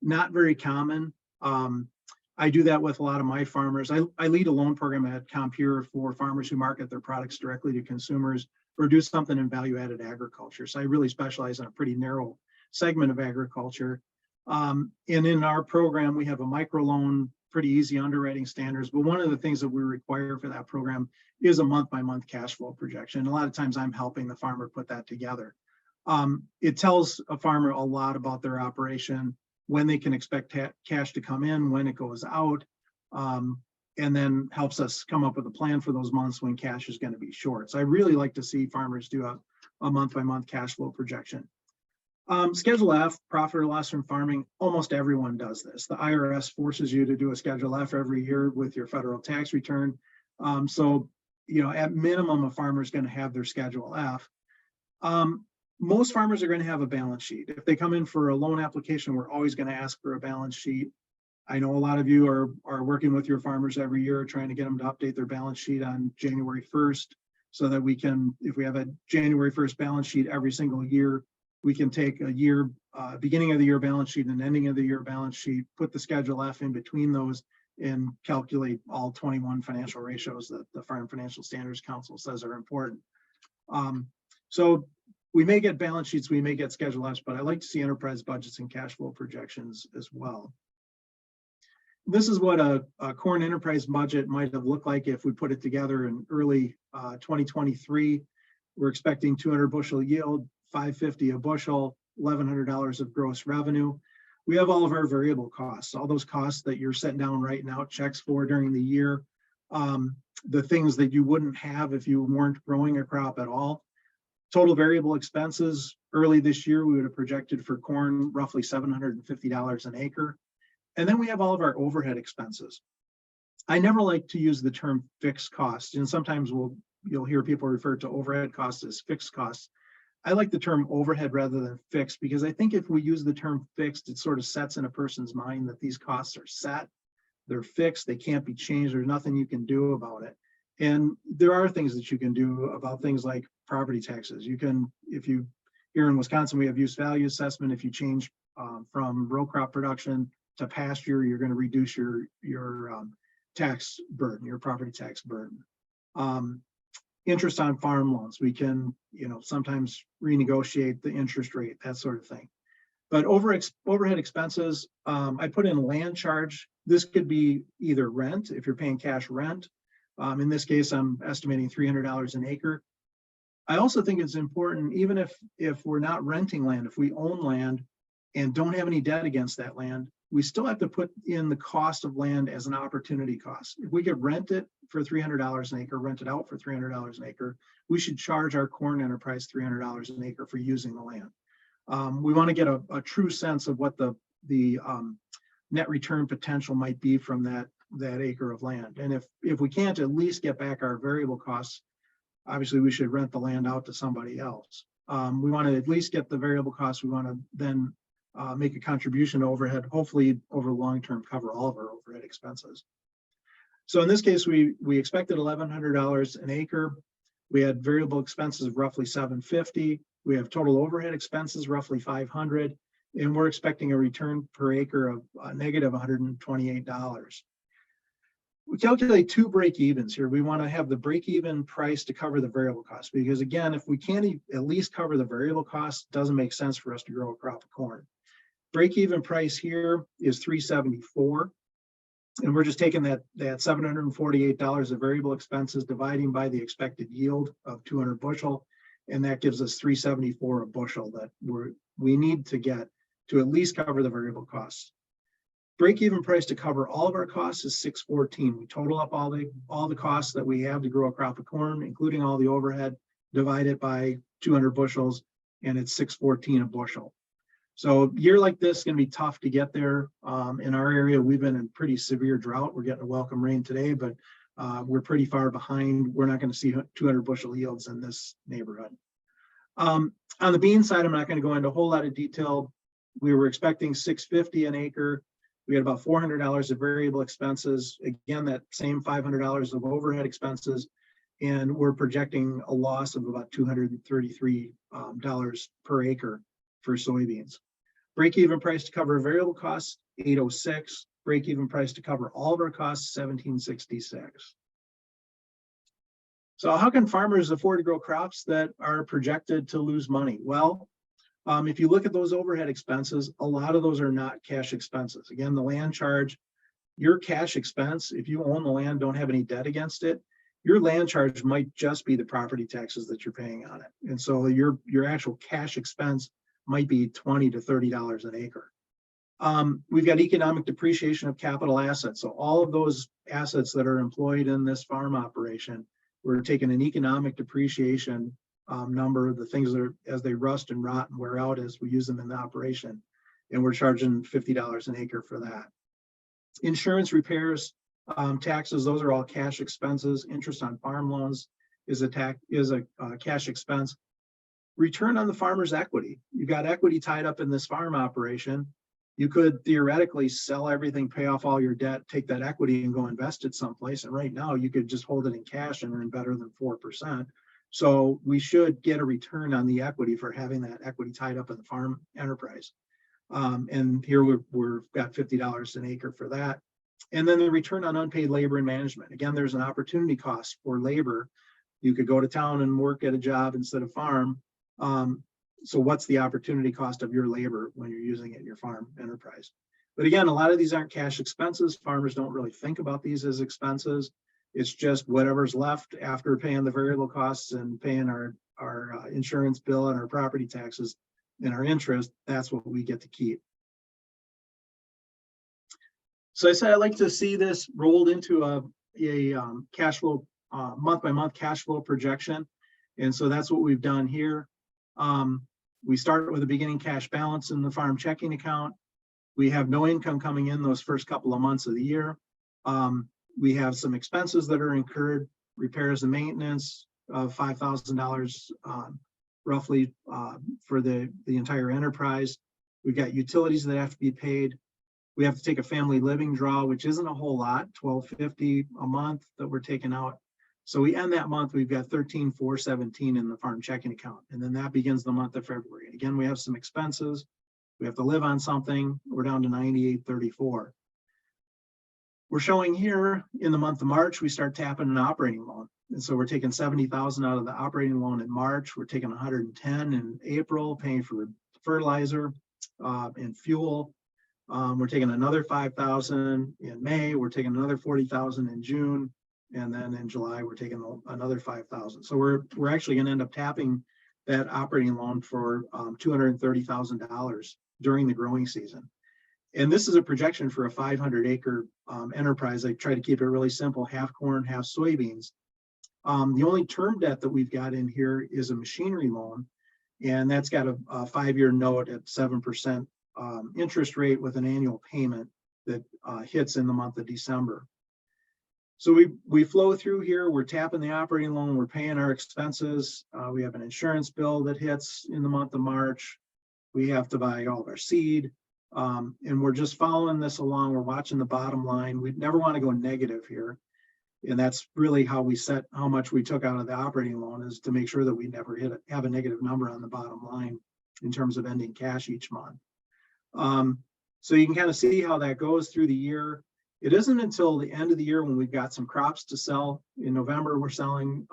Not very common. I do that with a lot of my farmers. I lead a loan program at Compeer for farmers who market their products directly to consumers or do something in value-added agriculture. So I really specialize in a pretty narrow segment of agriculture. And in our program, we have a microloan, pretty easy underwriting standards. But one of the things that we require for that program is a month-by-month cash flow projection. A lot of times I'm helping the farmer put that together. It tells a farmer a lot about their operation, when they can expect cash to come in, when it goes out, and then helps us come up with a plan for those months when cash is going to be short. So I really like to see farmers do a month-by-month cash flow projection. Schedule F, profit or loss from farming, almost everyone does this. The IRS forces you to do a Schedule F every year with your federal tax return. So, at minimum, a farmer is going to have their Schedule F. Most farmers are going to have a balance sheet. If they come in for a loan application, we're always going to ask for a balance sheet. I know a lot of you are working with your farmers every year, trying to get them to update their balance sheet on January 1st, so that we can, if we have a January 1st balance sheet every single year, we can take a year, beginning of the year balance sheet and ending of the year balance sheet, put the Schedule F in between those, and calculate all 21 financial ratios that the Farm Financial Standards Council says are important. So we may get balance sheets, we may get Schedule Fs, but I like to see enterprise budgets and cash flow projections as well. This is what a corn enterprise budget might have looked like if we put it together in early 2023. We're expecting 200 bushel yield, $5.50 a bushel, $1,100 of gross revenue. We have all of our variable costs, all those costs that you're setting down writing out checks for during the year, the things that you wouldn't have if you weren't growing a crop at all. Total variable expenses, early this year, we would have projected for corn roughly $750 an acre. And then we have all of our overhead expenses. I never like to use the term fixed costs, and sometimes you'll hear people refer to overhead costs as fixed costs. I like the term overhead rather than fixed, because I think if we use the term fixed, it sort of sets in a person's mind that these costs are set, they're fixed, they can't be changed, there's nothing you can do about it. And there are things that you can do about things like property taxes. You can, here in Wisconsin, we have use value assessment. If you change from row crop production to pasture, you're going to reduce your tax burden, your property tax burden. Interest on farm loans, we can, sometimes renegotiate the interest rate, that sort of thing. But overhead expenses, I put in land charge. This could be either rent, if you're paying cash rent. In this case, I'm estimating $300 an acre. I also think it's important, even if we're not renting land, if we own land and don't have any debt against that land, we still have to put in the cost of land as an opportunity cost. If we could rent it for $300 an acre, rent it out for $300 an acre, we should charge our corn enterprise $300 an acre for using the land. We want to get a true sense of what the net return potential might be from that acre of land. And if we can't at least get back our variable costs, obviously we should rent the land out to somebody else. We want to at least get the variable costs. We want to then make a contribution to overhead, hopefully over long term cover all of our overhead expenses. So in this case, we expected $1,100 an acre. We had variable expenses of roughly $750. We have total overhead expenses roughly $500, and we're expecting a return per acre of negative $128. We calculate two break-evens here. We want to have the break-even price to cover the variable cost, because again, if we can't at least cover the variable cost, it doesn't make sense for us to grow a crop of corn. Break-even price here is $374, and we're just taking that $748 of variable expenses, dividing by the expected yield of 200 bushel, and that gives us $374 a bushel that we need to get to at least cover the variable costs. Break-even price to cover all of our costs is $6.14. We total up all the costs that we have to grow a crop of corn, including all the overhead, divide it by 200 bushels, and it's $6.14 a bushel. So a year like this is going to be tough to get there. In our area, we've been in pretty severe drought. We're getting a welcome rain today, but we're pretty far behind. We're not going to see 200 bushel yields in this neighborhood. On the bean side, I'm not going to go into a whole lot of detail. We were expecting $6.50 an acre. We had about $400 of variable expenses. Again, that same $500 of overhead expenses. And we're projecting a loss of about $233 per acre for soybeans. Break-even price to cover variable costs, $8.06. Break-even price to cover all of our costs, $17.66. So how can farmers afford to grow crops that are projected to lose money? Well, if you look at those overhead expenses, a lot of those are not cash expenses. Again, the land charge, your cash expense, if you own the land, don't have any debt against it, your land charge might just be the property taxes that you're paying on it. And so your actual cash expense might be $20 to $30 an acre. We've got economic depreciation of capital assets. So all of those assets that are employed in this farm operation, we're taking an economic depreciation number of the things that are, as they rust and rot and wear out as we use them in the operation. And we're charging $50 an acre for that. Insurance, repairs, taxes, those are all cash expenses. Interest on farm loans is a cash expense. Return on the farmer's equity. You've got equity tied up in this farm operation. You could theoretically sell everything, pay off all your debt, take that equity and go invest it someplace. And right now you could just hold it in cash and earn better than 4%. So we should get a return on the equity for having that equity tied up in the farm enterprise. And here we've got $50 an acre for that. And then the return on unpaid labor and management. Again, there's an opportunity cost for labor. You could go to town and work at a job instead of farm. So what's the opportunity cost of your labor when you're using it in your farm enterprise? But again, a lot of these aren't cash expenses. Farmers don't really think about these as expenses. It's just whatever's left after paying the variable costs and paying our insurance bill and our property taxes and our interest, that's what we get to keep. So I said I'd like to see this rolled into a cash flow, month-by-month cash flow projection. And so that's what we've done here. We start with a beginning cash balance in the farm checking account. We have no income coming in those first couple of months of the year. We have some expenses that are incurred, repairs and maintenance of $5,000 roughly for the entire enterprise. We've got utilities that have to be paid. We have to take a family living draw, which isn't a whole lot, $1,250 a month that we're taking out. So we end that month, we've got $13,417 in the farm checking account. And then that begins the month of February. Again, we have some expenses. We have to live on something. We're down to $98.34. We're showing here in the month of March, we start tapping an operating loan. And so we're taking $70,000 out of the operating loan in March. We're taking $110,000 in April, paying for fertilizer and fuel. We're taking another $5,000 in May. We're taking another $40,000 in June. And then in July, we're taking another $5,000. So we're actually going to end up tapping that operating loan for $230,000 during the growing season. And this is a projection for a 500-acre enterprise. I try to keep it really simple, half corn, half soybeans. The only term debt that we've got in here is a machinery loan, and that's got a 5-year note at 7% interest rate with an annual payment that hits in the month of December. So we flow through here, we're tapping the operating loan, we're paying our expenses. We have an insurance bill that hits in the month of March. We have to buy all of our seed. And we're just following this along. We're watching the bottom line. We never want to go negative here. And that's really how we set how much we took out of the operating loan, is to make sure that we never have a negative number on the bottom line in terms of ending cash each month. So you can kind of see how that goes through the year. It isn't until the end of the year when we've got some crops to sell. In November, we're selling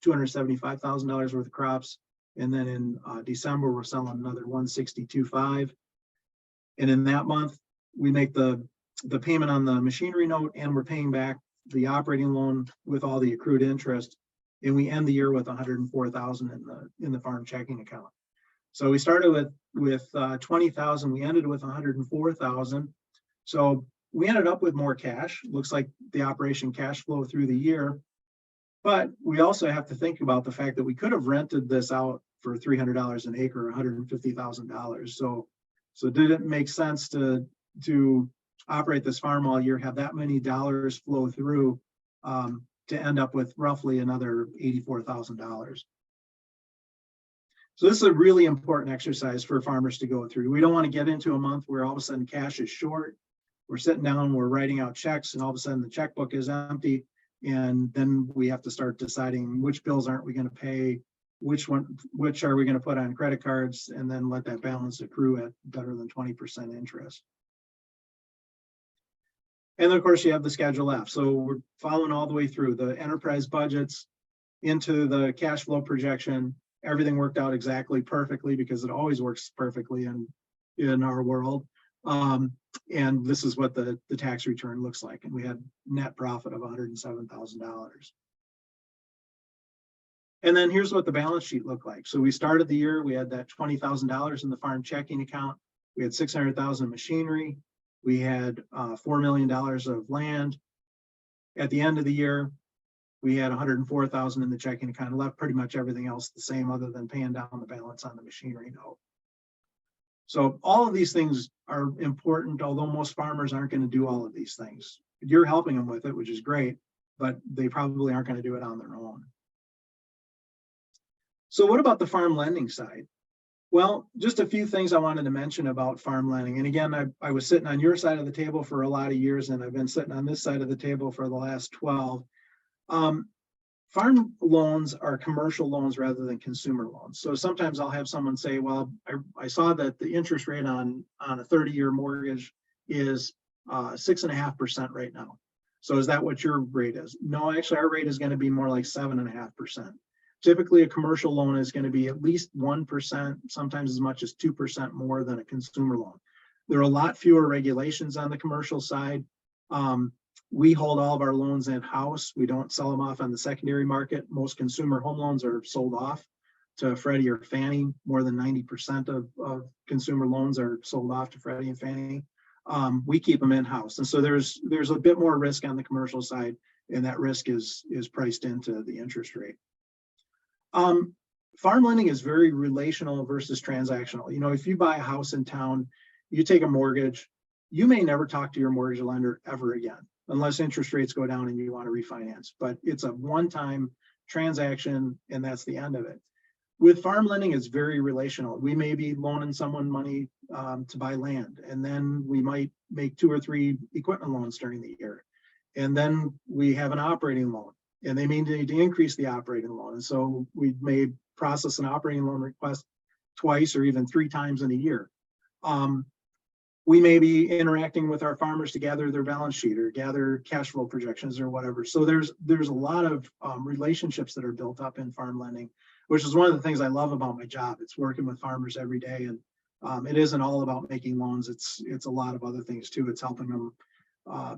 $275,000 worth of crops. And then in December, we're selling another $162,500. And in that month, we make the payment on the machinery note, and we're paying back the operating loan with all the accrued interest. And we end the year with $104,000 in the farm checking account. So we started with $20,000. We ended with $104,000. So we ended up with more cash. Looks like the operation cash flow through the year. But we also have to think about the fact that we could have rented this out for $300 an acre, $150,000. So did it make sense to operate this farm all year, have that many dollars flow through to end up with roughly another $84,000? So this is a really important exercise for farmers to go through. We don't want to get into a month where all of a sudden cash is short. We're sitting down, we're writing out checks, and all of a sudden the checkbook is empty. And then we have to start deciding which bills aren't we going to pay, which are we going to put on credit cards, and then let that balance accrue at better than 20% interest. And then of course you have the Schedule F. So we're following all the way through the enterprise budgets into the cash flow projection. Everything worked out exactly perfectly, because it always works perfectly in our world. And this is what the tax return looks like. And we had net profit of $107,000. And then here's what the balance sheet looked like. So we started the year, we had that $20,000 in the farm checking account. We had $600,000 in machinery. We had $4 million of land. At the end of the year, we had $104,000 in the checking account, left pretty much everything else the same other than paying down the balance on the machinery note. So all of these things are important, although most farmers aren't going to do all of these things. You're helping them with it, which is great, but they probably aren't going to do it on their own. So what about the farm lending side? Well, just a few things I wanted to mention about farm lending. And again, I was sitting on your side of the table for a lot of years, and I've been sitting on this side of the table for the last 12. Farm loans are commercial loans rather than consumer loans. So sometimes I'll have someone say, well, I saw that the interest rate on a 30-year mortgage is 6.5% right now. So is that what your rate is? No, actually our rate is going to be more like 7.5%. Typically a commercial loan is going to be at least 1%, sometimes as much as 2% more than a consumer loan. There are a lot fewer regulations on the commercial side. We hold all of our loans in-house. We don't sell them off on the secondary market. Most consumer home loans are sold off to Freddie or Fannie. More than 90% of consumer loans are sold off to Freddie and Fannie. We keep them in-house. And so there's a bit more risk on the commercial side, and that risk is priced into the interest rate. Farm lending is very relational versus transactional. You know, if you buy a house in town, you take a mortgage, you may never talk to your mortgage lender ever again, unless interest rates go down and you want to refinance. But it's a one-time transaction, and that's the end of it. With farm lending, it's very relational. We may be loaning someone money to buy land, and then we might make 2 or 3 equipment loans during the year. And then we have an operating loan, and they may need to increase the operating loan. And so we may process an operating loan request twice or even 3 times in a year. We may be interacting with our farmers to gather their balance sheet or gather cash flow projections or whatever. So there's a lot of relationships that are built up in farm lending, which is one of the things I love about my job. It's working with farmers every day, and it isn't all about making loans. It's a lot of other things too. It's helping them,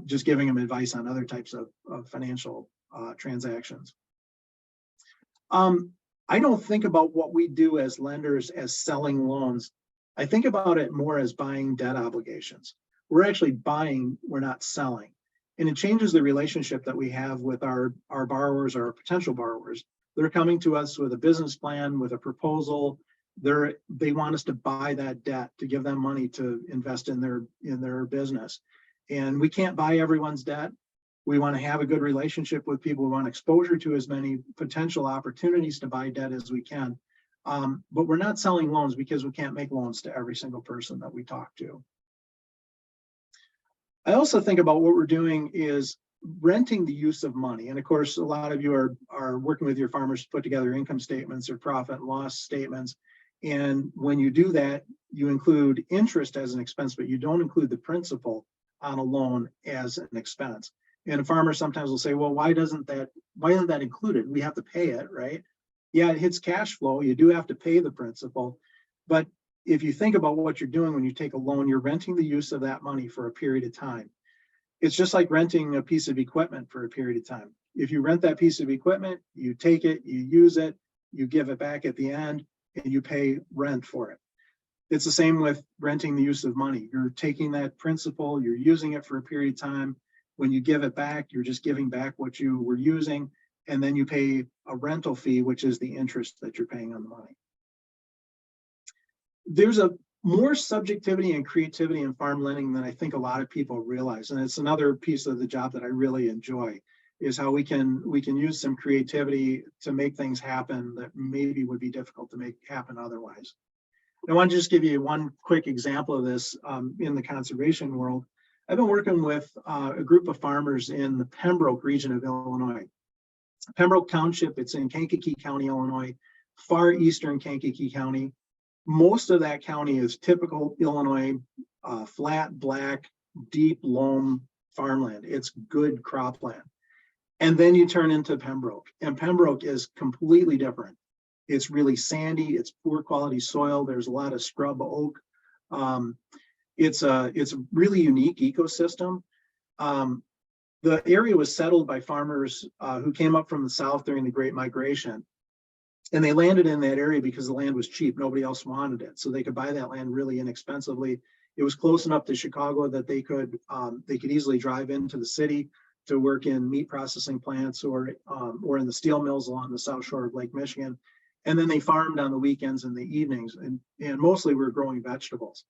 just giving them advice on other types of financial transactions. I don't think about what we do as lenders as selling loans. I think about it more as buying debt obligations. We're actually buying, we're not selling. And it changes the relationship that we have with our borrowers or our potential borrowers. They're coming to us with a business plan, with a proposal. They want us to buy that debt, to give them money to invest in their business. And we can't buy everyone's debt. We want to have a good relationship with people. We want exposure to as many potential opportunities to buy debt as we can. But we're not selling loans because we can't make loans to every single person that we talk to. I also think about what we're doing is renting the use of money. And of course, a lot of you are working with your farmers to put together income statements or profit and loss statements. And when you do that, you include interest as an expense, but you don't include the principal on a loan as an expense. And a farmer sometimes will say, well, why isn't that included? We have to pay it, right? Yeah, it hits cash flow. You do have to pay the principal. But if you think about what you're doing when you take a loan, you're renting the use of that money for a period of time. It's just like renting a piece of equipment for a period of time. If you rent that piece of equipment, you take it, you use it, you give it back at the end, and you pay rent for it. It's the same with renting the use of money. You're taking that principal, you're using it for a period of time. When you give it back, you're just giving back what you were using, and then you pay a rental fee, which is the interest that you're paying on the money. There's a more subjectivity and creativity in farm lending than I think a lot of people realize. And it's another piece of the job that I really enjoy, is how we can use some creativity to make things happen that maybe would be difficult to make happen otherwise. I want to just give you one quick example of this in the conservation world. I've been working with a group of farmers in the Pembroke region of Illinois. Pembroke Township, it's in Kankakee County, Illinois, far eastern Kankakee County. Most of that county is typical Illinois, flat, black, deep loam farmland. It's good cropland. And then you turn into Pembroke, and Pembroke is completely different. It's really sandy, it's poor quality soil, there's a lot of scrub oak. It's a really unique ecosystem. The area was settled by farmers who came up from the south during the Great Migration. And they landed in that area because the land was cheap. Nobody else wanted it. So they could buy that land really inexpensively. It was close enough to Chicago that they could easily drive into the city to work in meat processing plants or in the steel mills along the south shore of Lake Michigan. And then they farmed on the weekends and the evenings, and mostly we're growing vegetables.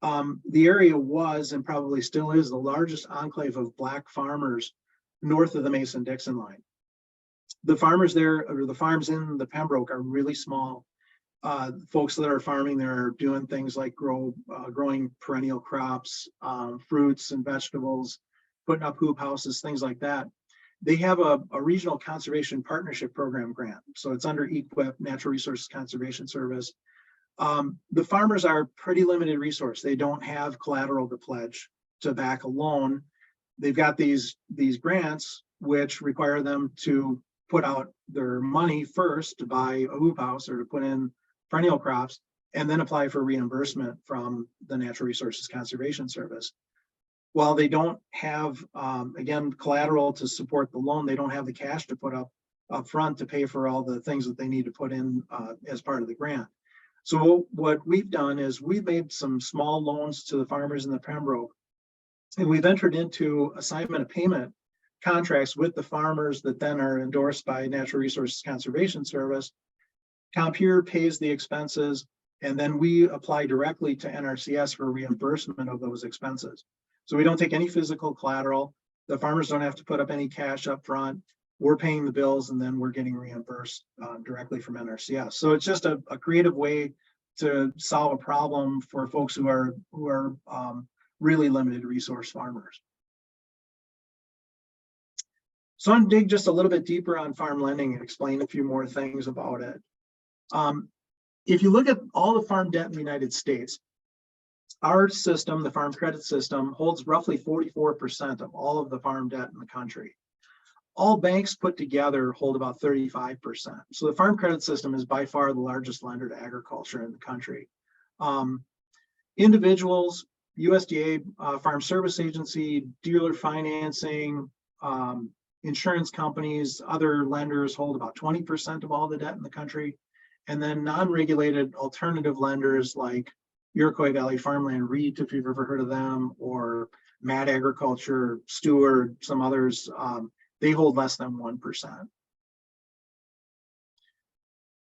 The area was, and probably still is, the largest enclave of Black farmers north of the Mason-Dixon line. The farmers there, or the farms in the Pembroke, are really small. Folks that are farming there are doing things like growing perennial crops, fruits and vegetables, putting up hoop houses, things like that. They have a regional conservation partnership program grant. So it's under EQIP, Natural Resources Conservation Service. The farmers are pretty limited resource. They don't have collateral to pledge to back a loan. They've got these grants, which require them to put out their money first to buy a hoop house or to put in perennial crops, and then apply for reimbursement from the Natural Resources Conservation Service. While they don't have, again, collateral to support the loan, they don't have the cash to put up front to pay for all the things that they need to put in as part of the grant. So what we've done is we've made some small loans to the farmers in the Pembroke, and we've entered into assignment of payment contracts with the farmers that then are endorsed by Natural Resources Conservation Service. Compeer pays the expenses, and then we apply directly to NRCS for reimbursement of those expenses. So we don't take any physical collateral. The farmers don't have to put up any cash up front. We're paying the bills, and then we're getting reimbursed directly from NRCS. So it's just a creative way to solve a problem for folks who are really limited resource farmers. So I'm gonna dig just a little bit deeper on farm lending and explain a few more things about it. If you look at all the farm debt in the United States, our system, the farm credit system, holds roughly 44% of all of the farm debt in the country. All banks put together hold about 35%. So the farm credit system is by far the largest lender to agriculture in the country. Individuals, USDA, Farm Service Agency, dealer financing, insurance companies, other lenders hold about 20% of all the debt in the country. And then non-regulated alternative lenders like Iroquois Valley Farmland REIT, if you've ever heard of them, or Mad Agriculture, Stewart, some others, they hold less than 1%.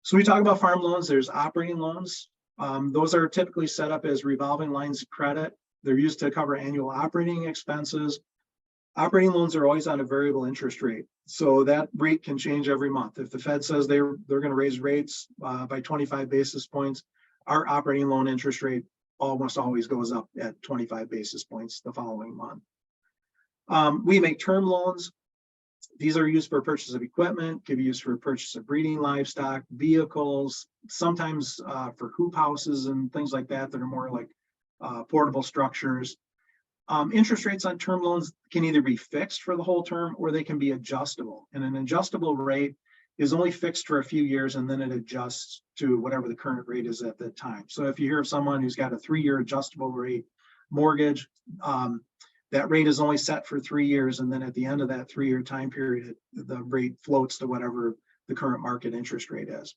So we talk about farm loans, there's operating loans. Those are typically set up as revolving lines of credit. They're used to cover annual operating expenses. Operating loans are always on a variable interest rate. So that rate can change every month. If the Fed says they're going to raise rates by 25 basis points, our operating loan interest rate almost always goes up at 25 basis points the following month. We make term loans. These are used for purchase of equipment, can be used for purchase of breeding livestock, vehicles, sometimes for hoop houses and things like that that are more like portable structures. Interest rates on term loans can either be fixed for the whole term or they can be adjustable. And an adjustable rate is only fixed for a few years and then it adjusts to whatever the current rate is at that time. So if you hear of someone who's got a 3-year adjustable rate mortgage, that rate is only set for 3 years. And then at the end of that 3-year time period, the rate floats to whatever the current market interest rate is.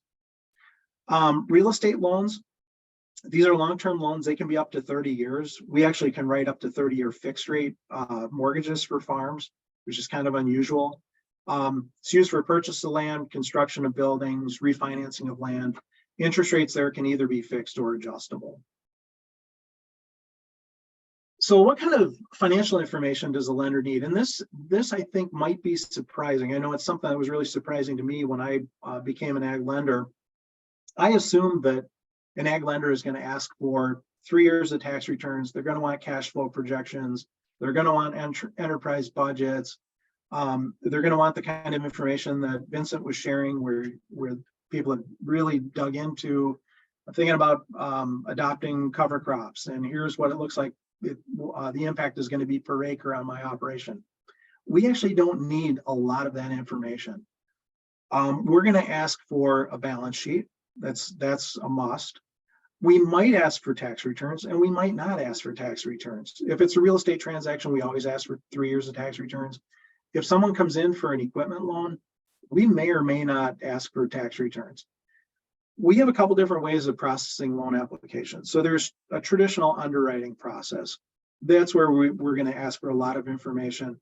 Real estate loans, These are long-term loans. They can be up to 30 years. We actually can write up to 30-year fixed rate mortgages for farms, which is kind of unusual. It's used for purchase of land, construction of buildings, refinancing of land. Interest rates there can either be fixed or adjustable. So what kind of financial information does a lender need? And this I think might be surprising. I know it's something that was really surprising to me when I became an ag lender. I assumed that an ag lender is going to ask for 3 years of tax returns. They're going to want cash flow projections. They're going to want enterprise budgets. They're going to want the kind of information that Vincent was sharing, where people have really dug into thinking about adopting cover crops. And here's what it looks like. The impact is going to be per acre on my operation. We actually don't need a lot of that information. We're going to ask for a balance sheet. That's a must. We might ask for tax returns, and we might not ask for tax returns. If it's a real estate transaction, we always ask for 3 years of tax returns. If someone comes in for an equipment loan, we may or may not ask for tax returns. We have a couple different ways of processing loan applications. So there's a traditional underwriting process. That's where we're going to ask for a lot of information.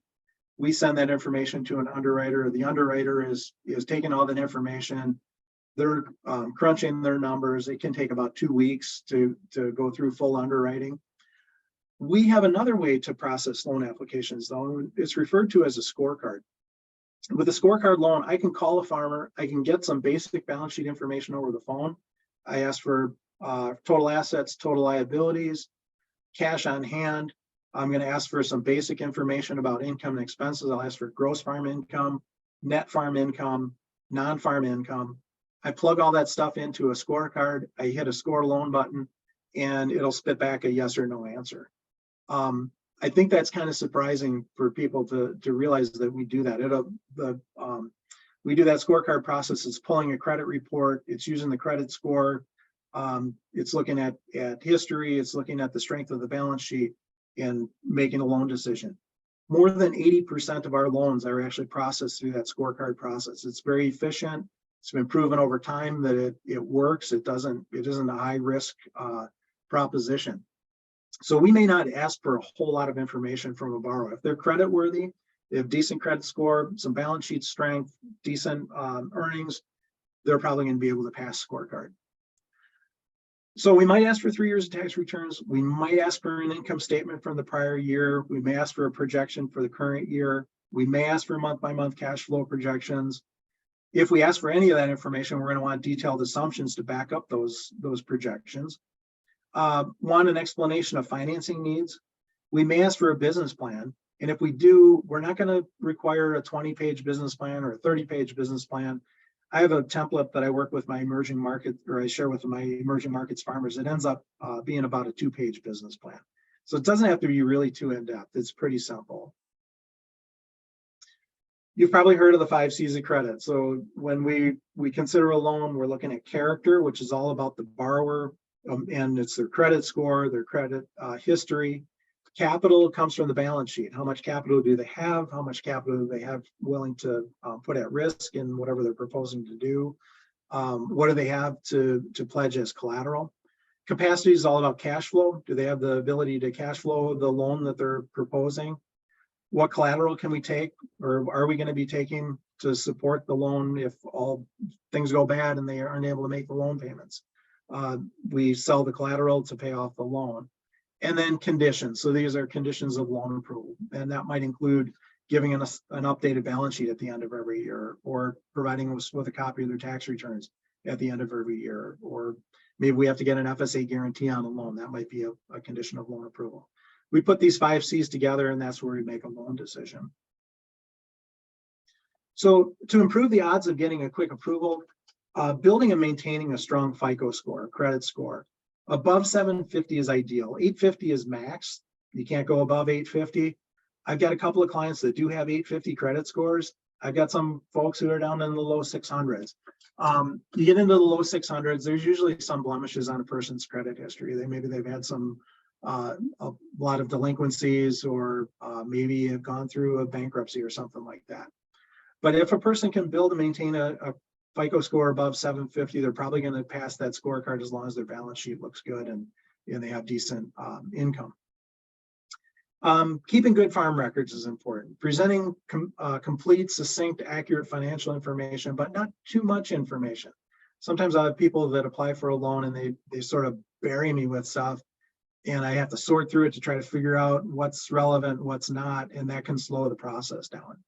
We send that information to an underwriter. The underwriter is taking all that information. They're crunching their numbers. It can take about 2 weeks to go through full underwriting. We have another way to process loan applications, though. It's referred to as a scorecard. With a scorecard loan, I can call a farmer. I can get some basic balance sheet information over the phone. I ask for total assets, total liabilities, cash on hand. I'm going to ask for some basic information about income and expenses. I'll ask for gross farm income, net farm income, non-farm income. I plug all that stuff into a scorecard. I hit a score loan button, and it'll spit back a yes or no answer. I think that's kind of surprising for people to realize that we do that. We do that scorecard process. It's pulling a credit report. It's using the credit score. It's looking at history. It's looking at the strength of the balance sheet and making a loan decision. More than 80% of our loans are actually processed through that scorecard process. It's very efficient. It's been proven over time that it works. It isn't a high risk proposition. So we may not ask for a whole lot of information from a borrower. If they're credit worthy, they have decent credit score, some balance sheet strength, decent earnings, they're probably going to be able to pass scorecard. So we might ask for 3 years of tax returns. We might ask for an income statement from the prior year. We may ask for a projection for the current year. We may ask for month-by-month cash flow projections. If we ask for any of that information, we're going to want detailed assumptions to back up those projections. Want an explanation of financing needs. We may ask for a business plan. And if we do, we're not going to require a 20-page business plan or a 30-page business plan. I have a template that I work with my emerging market, or I share with my emerging markets farmers. It ends up being about a 2-page business plan. So it doesn't have to be really too in-depth. It's pretty simple. You've probably heard of the 5 C's of credit. So when we consider a loan, we're looking at character, which is all about the borrower, and it's their credit score, their credit history. Capital comes from the balance sheet. How much capital do they have? How much capital do they have willing to put at risk in whatever they're proposing to do? What do they have to pledge as collateral? Capacity is all about cash flow. Do they have the ability to cash flow the loan that they're proposing? What collateral can we take, or are we going to be taking to support the loan if all things go bad and they aren't able to make the loan payments? We sell the collateral to pay off the loan. And then conditions. So these are conditions of loan approval. And that might include giving us an updated balance sheet at the end of every year, or providing us with a copy of their tax returns at the end of every year, or maybe we have to get an FSA guarantee on a loan. That might be a condition of loan approval. We put these 5 C's together, and that's where we make a loan decision. So to improve the odds of getting a quick approval, building and maintaining a strong FICO score, credit score. Above 750 is ideal. 850 is max. You can't go above 850. I've got a couple of clients that do have 850 credit scores. I've got some folks who are down in the low 600s. You get into the low 600s, there's usually some blemishes on a person's credit history. Maybe they've had a lot of delinquencies, or maybe have gone through a bankruptcy or something like that. But if a person can build and maintain a FICO score above 750, they're probably going to pass that scorecard as long as their balance sheet looks good and they have decent income. Keeping good farm records is important. Presenting complete, succinct, accurate financial information, but not too much information. Sometimes I have people that apply for a loan and they sort of bury me with stuff, and I have to sort through it to try to figure out what's relevant, what's not, and that can slow the process down.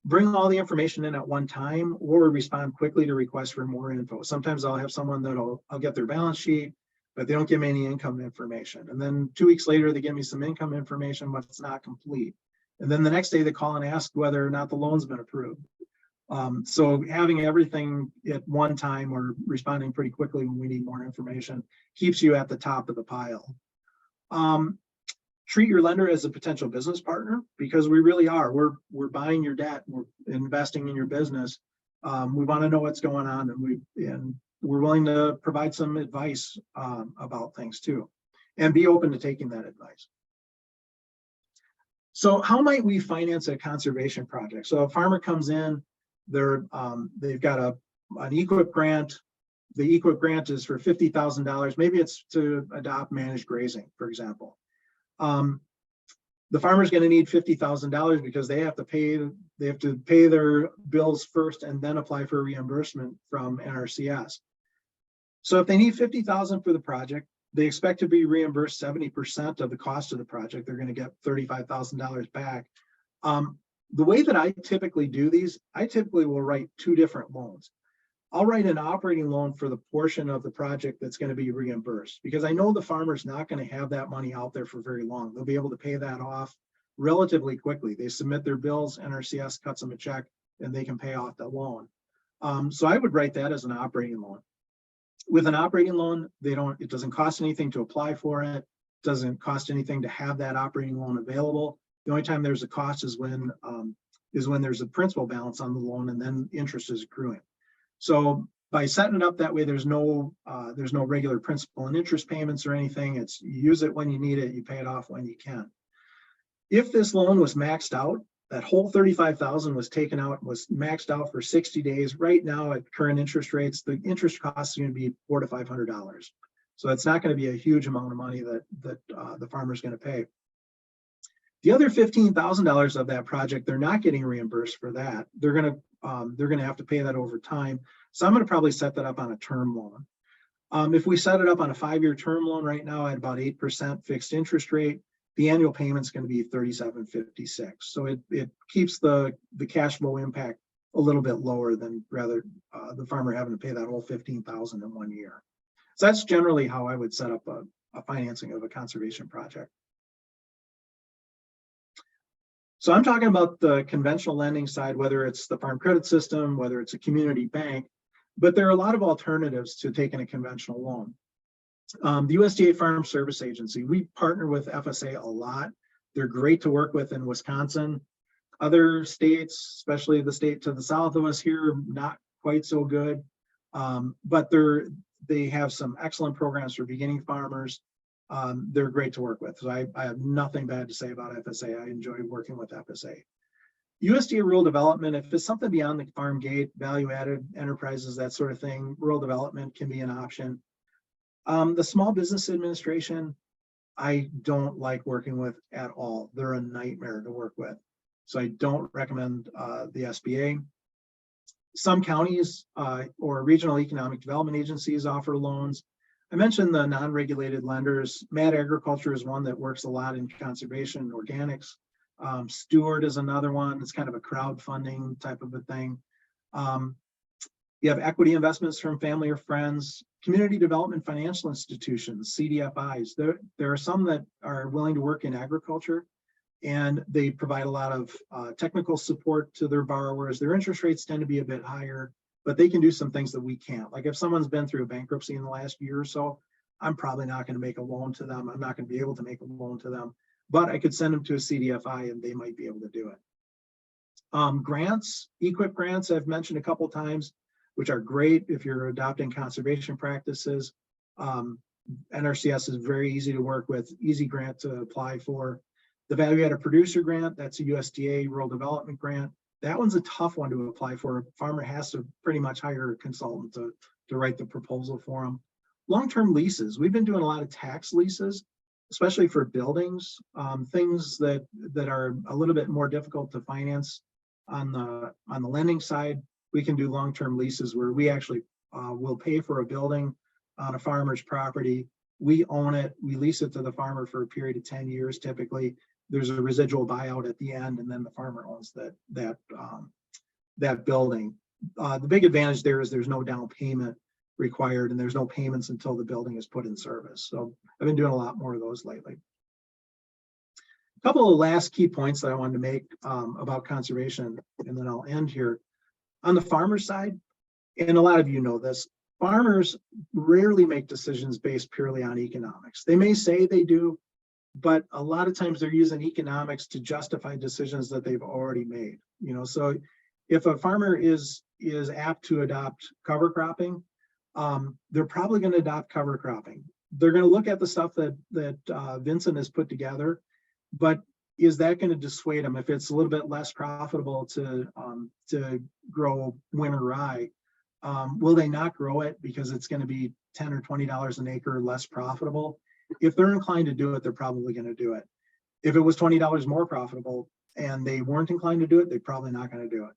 Bring all the information in at one time or respond quickly to requests for more info. Sometimes I'll have someone I'll get their balance sheet, but they don't give me any income information. And then 2 weeks later, they give me some income information, but it's not complete. And then the next day they call and ask whether or not the loan's been approved. So having everything at one time or responding pretty quickly when we need more information keeps you at the top of the pile. Treat your lender as a potential business partner, because we really are. We're buying your debt, we're investing in your business. We want to know what's going on, and we're willing to provide some advice about things too, and be open to taking that advice. So how might we finance a conservation project? So a farmer comes in, they've got an EQIP grant. The EQIP grant is for $50,000. Maybe it's to adopt managed grazing, for example. The farmer's going to need $50,000 because they have to pay their bills first and then apply for reimbursement from NRCS. So if they need $50,000 for the project, they expect to be reimbursed 70% of the cost of the project. They're going to get $35,000 back. The way that I typically do these, I typically will write two different loans. I'll write an operating loan for the portion of the project that's going to be reimbursed, because I know the farmer's not going to have that money out there for very long. They'll be able to pay that off relatively quickly. They submit their bills, NRCS cuts them a check, and they can pay off the loan. So I would write that as an operating loan. With an operating loan, it doesn't cost anything to apply for it. Doesn't cost anything to have that operating loan available. The only time there's a cost is when there's a principal balance on the loan and then interest is accruing. So by setting it up that way, there's no regular principal and interest payments or anything. It's you use it when you need it, you pay it off when you can. If this loan was maxed out, that whole $35,000 was taken out, was maxed out for 60 days. Right now at current interest rates, the interest cost is going to be $400 to $500. So it's not going to be a huge amount of money that the farmer is going to pay. The other $15,000 of that project, they're not getting reimbursed for that. They're going to have to pay that over time. So I'm going to probably set that up on a term loan. If we set it up on a 5-year term loan right now at about 8% fixed interest rate, the annual payment is going to be $37.56. So it keeps the cash flow impact a little bit lower than rather the farmer having to pay that whole $15,000 in 1 year. So that's generally how I would set up a financing of a conservation project. So I'm talking about the conventional lending side, whether it's the farm credit system, whether it's a community bank, but there are a lot of alternatives to taking a conventional loan. The USDA Farm Service Agency, we partner with FSA a lot. They're great to work with in Wisconsin. Other states, especially the state to the south of us here, not quite so good, but they have some excellent programs for beginning farmers. They're great to work with. So I have nothing bad to say about FSA. I enjoy working with FSA. USDA rural development, if it's something beyond the farm gate, value-added enterprises, that sort of thing, rural development can be an option. The Small Business Administration, I don't like working with at all. They're a nightmare to work with. So I don't recommend the SBA. Some counties or regional economic development agencies offer loans. I mentioned the non-regulated lenders. Mad Agriculture is one that works a lot in conservation and organics. Steward is another one. It's kind of a crowdfunding type of a thing. You have equity investments from family or friends, community development financial institutions, CDFIs. There are some that are willing to work in agriculture, and they provide a lot of technical support to their borrowers. Their interest rates tend to be a bit higher, but they can do some things that we can't. Like if someone's been through a bankruptcy in the last year or so, I'm probably not going to make a loan to them. I'm not going to be able to make a loan to them, but I could send them to a CDFI and they might be able to do it. Grants, EQIP grants, I've mentioned a couple times, which are great if you're adopting conservation practices. NRCS is very easy to work with, easy grant to apply for. The value-added producer grant, that's a USDA rural development grant. that one's a tough one to apply for. A farmer has to pretty much hire a consultant to write the proposal for them. Long-term leases, we've been doing a lot of tax leases, especially for buildings, things that are a little bit more difficult to finance on the lending side. We can do long-term leases where we actually will pay for a building on a farmer's property. We own it, we lease it to the farmer for a period of 10 years typically. There's a residual buyout at the end, and then the farmer owns that building. The big advantage there is there's no down payment required, and there's no payments until the building is put in service. So I've been doing a lot more of those lately. A couple of last key points that I wanted to make about conservation, and then I'll end here. On the farmer side, and a lot of you know this, farmers rarely make decisions based purely on economics. They may say they do, but a lot of times they're using economics to justify decisions that they've already made. You know, so if a farmer is apt to adopt cover cropping, they're probably going to adopt cover cropping. They're going to look at the stuff that Vincent has put together, but is that going to dissuade them if it's a little bit less profitable to grow winter rye? Will they not grow it because it's going to be $10 or $20 an acre less profitable? If they're inclined to do it, they're probably going to do it. If it was $20 more profitable and they weren't inclined to do it, they're probably not going to do it.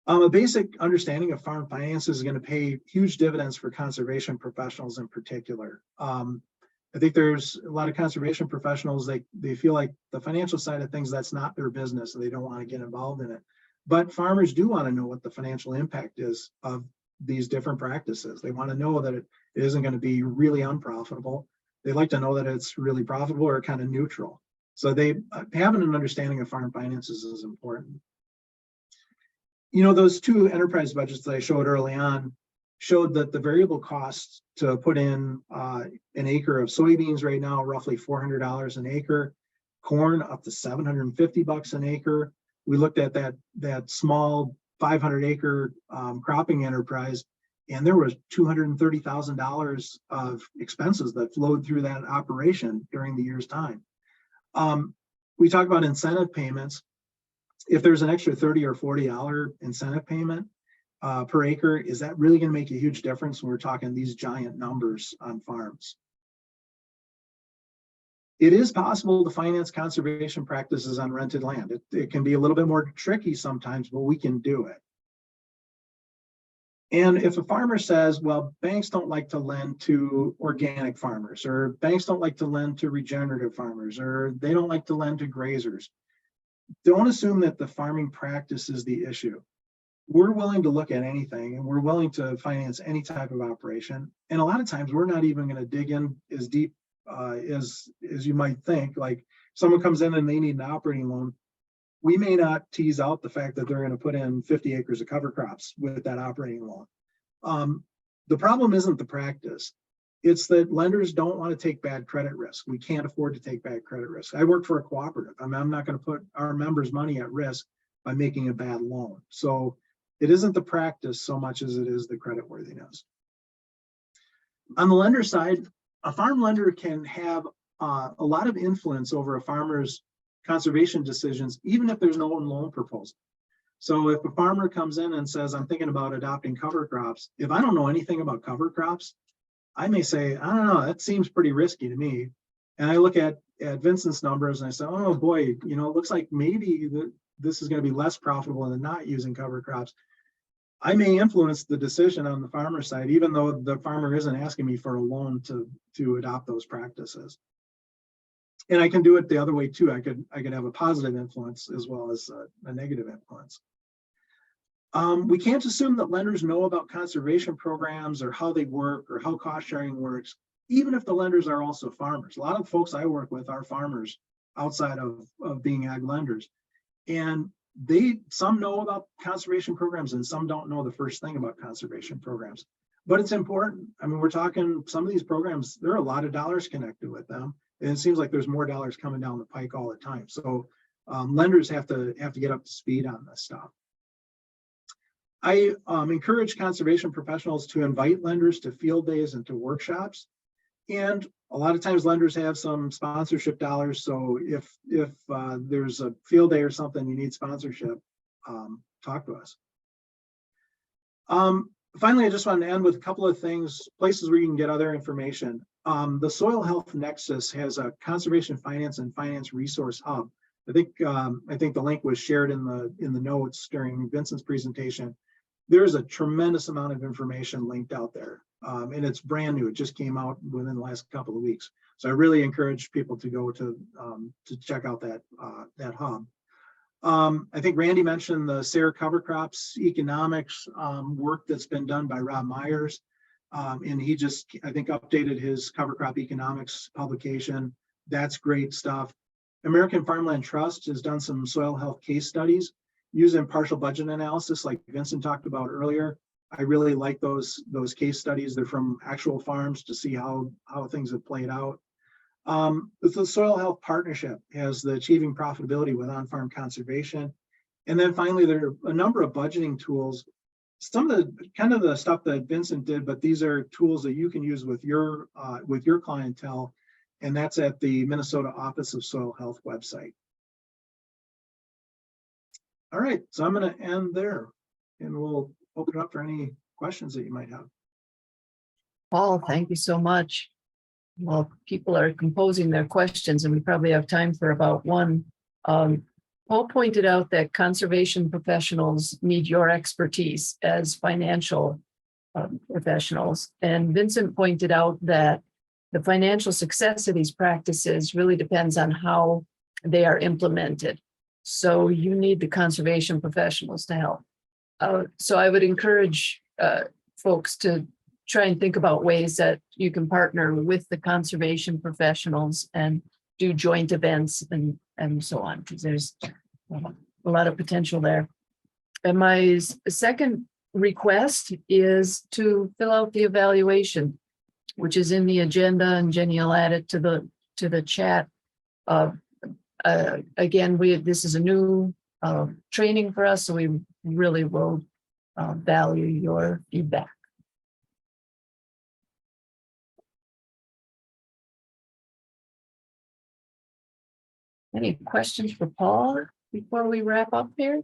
A basic understanding of farm finances is going to pay huge dividends for conservation professionals in particular. I think there's a lot of conservation professionals, they feel like the financial side of things, that's not their business, and they don't want to get involved in it. But farmers do want to know what the financial impact is of these different practices. They want to know that it isn't going to be really unprofitable. They like to know that it's really profitable or kind of neutral. So having an understanding of farm finances is important. You know, those two enterprise budgets that I showed early on showed that the variable costs to put in an acre of soybeans right now, roughly $400 an acre, corn up to $750 an acre. We looked at that small 500 acre cropping enterprise, and there was $230,000 of expenses that flowed through that operation during the year's time. We talk about incentive payments. If there's an extra $30 or $40 incentive payment per acre, is that really going to make a huge difference when we're talking these giant numbers on farms? It is possible to finance conservation practices on rented land. It can be a little bit more tricky sometimes, but we can do it. And if a farmer says, well, banks don't like to lend to organic farmers, or banks don't like to lend to regenerative farmers, or they don't like to lend to grazers, don't assume that the farming practice is the issue. We're willing to look at anything, and we're willing to finance any type of operation. And a lot of times we're not even going to dig in as deep as you might think. Like, someone comes in and they need an operating loan, we may not tease out the fact that they're going to put in 50 acres of cover crops with that operating loan. The problem isn't the practice. It's that lenders don't want to take bad credit risk. We can't afford to take bad credit risk. I work for a cooperative. I'm not going to put our members' money at risk by making a bad loan. So it isn't the practice so much as it is the credit worthiness. On the lender side, a farm lender can have a lot of influence over a farmer's conservation decisions, even if there's no loan proposal. So if a farmer comes in and says, I'm thinking about adopting cover crops, if I don't know anything about cover crops, I may say, I don't know, that seems pretty risky to me. And I look at Vincent's numbers and I say, oh boy, you know, it looks like maybe this is going to be less profitable than not using cover crops. I may influence the decision on the farmer side, even though the farmer isn't asking me for a loan to adopt those practices. And I can do it the other way too. I could have a positive influence as well as a negative influence. We can't assume that lenders know about conservation programs or how they work or how cost sharing works, even if the lenders are also farmers. A lot of folks I work with are farmers outside of being ag lenders. And some know about conservation programs and some don't know the first thing about conservation programs. But it's important. I mean, we're talking some of these programs, there are a lot of dollars connected with them. And it seems like there's more dollars coming down the pike all the time. So lenders have to get up to speed on this stuff. I encourage conservation professionals to invite lenders to field days and to workshops. And a lot of times lenders have some sponsorship dollars. So if there's a field day or something, you need sponsorship, talk to us. Finally, I just want to end with a couple of things, places where you can get other information. The Soil Health Nexus has a conservation finance and finance resource hub. I think the link was shared in the notes during Vincent's presentation. There's a tremendous amount of information linked out there, and it's brand new. It just came out within the last couple of weeks. So I really encourage people to go to check out that hub. I think Randy mentioned the SARE cover crops economics work that's been done by Rob Myers. And he just, I think, updated his cover crop economics publication. That's great stuff. American Farmland Trust has done some soil health case studies using partial budget analysis like Vincent talked about earlier. I really like those case studies. They're from actual farms to see how things have played out. The Soil Health Partnership has the Achieving Profitability with On-Farm Conservation. And then finally, there are a number of budgeting tools. Some of the stuff that Vincent did, but these are tools that you can use with your clientele, and that's at the Minnesota Office of Soil Health website. All right, so I'm going to end there, and we'll open it up for any questions that you might have. Paul, thank you so much. Well, people are composing their questions, and we probably have time for about one. Paul pointed out that conservation professionals need your expertise as financial professionals. And Vincent pointed out that the financial success of these practices really depends on how they are implemented. So you need the conservation professionals to help. So I would encourage folks to try and think about ways that you can partner with the conservation professionals and do joint events and so on, because there's a lot of potential there. And my second request is to fill out the evaluation, which is in the agenda, and Jenny will add it to the chat. Again, this is a new training for us, so we really will value your feedback. Any questions for Paul before we wrap up here?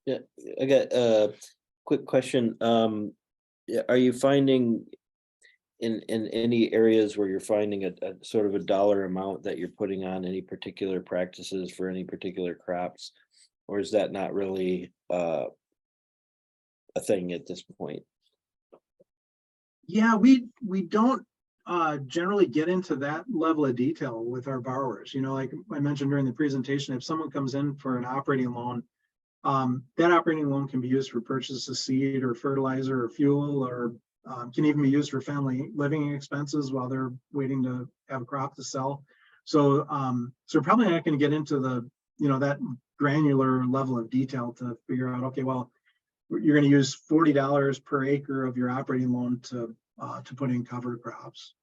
Yeah, I got a quick question. Are you finding in any areas where you're finding a sort of a dollar amount that you're putting on any particular practices for any particular crops, or is that not really a thing at this point? Yeah, we don't generally get into that level of detail with our borrowers. You know, like I mentioned during the presentation, if someone comes in for an operating loan, that operating loan can be used for purchase of seed or fertilizer or fuel, or can even be used for family living expenses while they're waiting to have a crop to sell. So, so we're probably not going to get into the, that granular level of detail to figure out, okay, well, you're going to use $40 per acre of your operating loan to put in cover crops.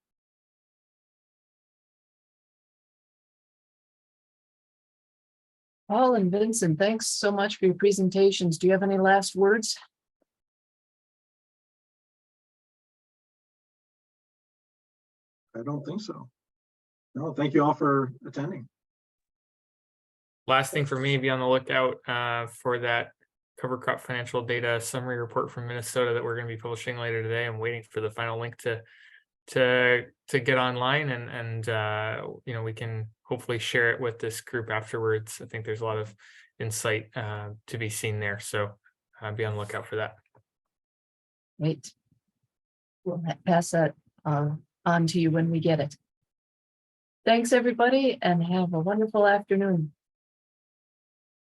Paul and Vincent, thanks so much for your presentations. Do you have any last words? I don't think so. No, thank you all for attending. Last thing for me, be on the lookout for that cover crop financial data summary report from Minnesota that we're going to be publishing later today. I'm waiting for the final link to get online, and we can hopefully share it with this group afterwards. I think there's a lot of insight to be seen there, so be on the lookout for that. Great. We'll pass that on to you when we get it. Thanks, everybody, and have a wonderful afternoon.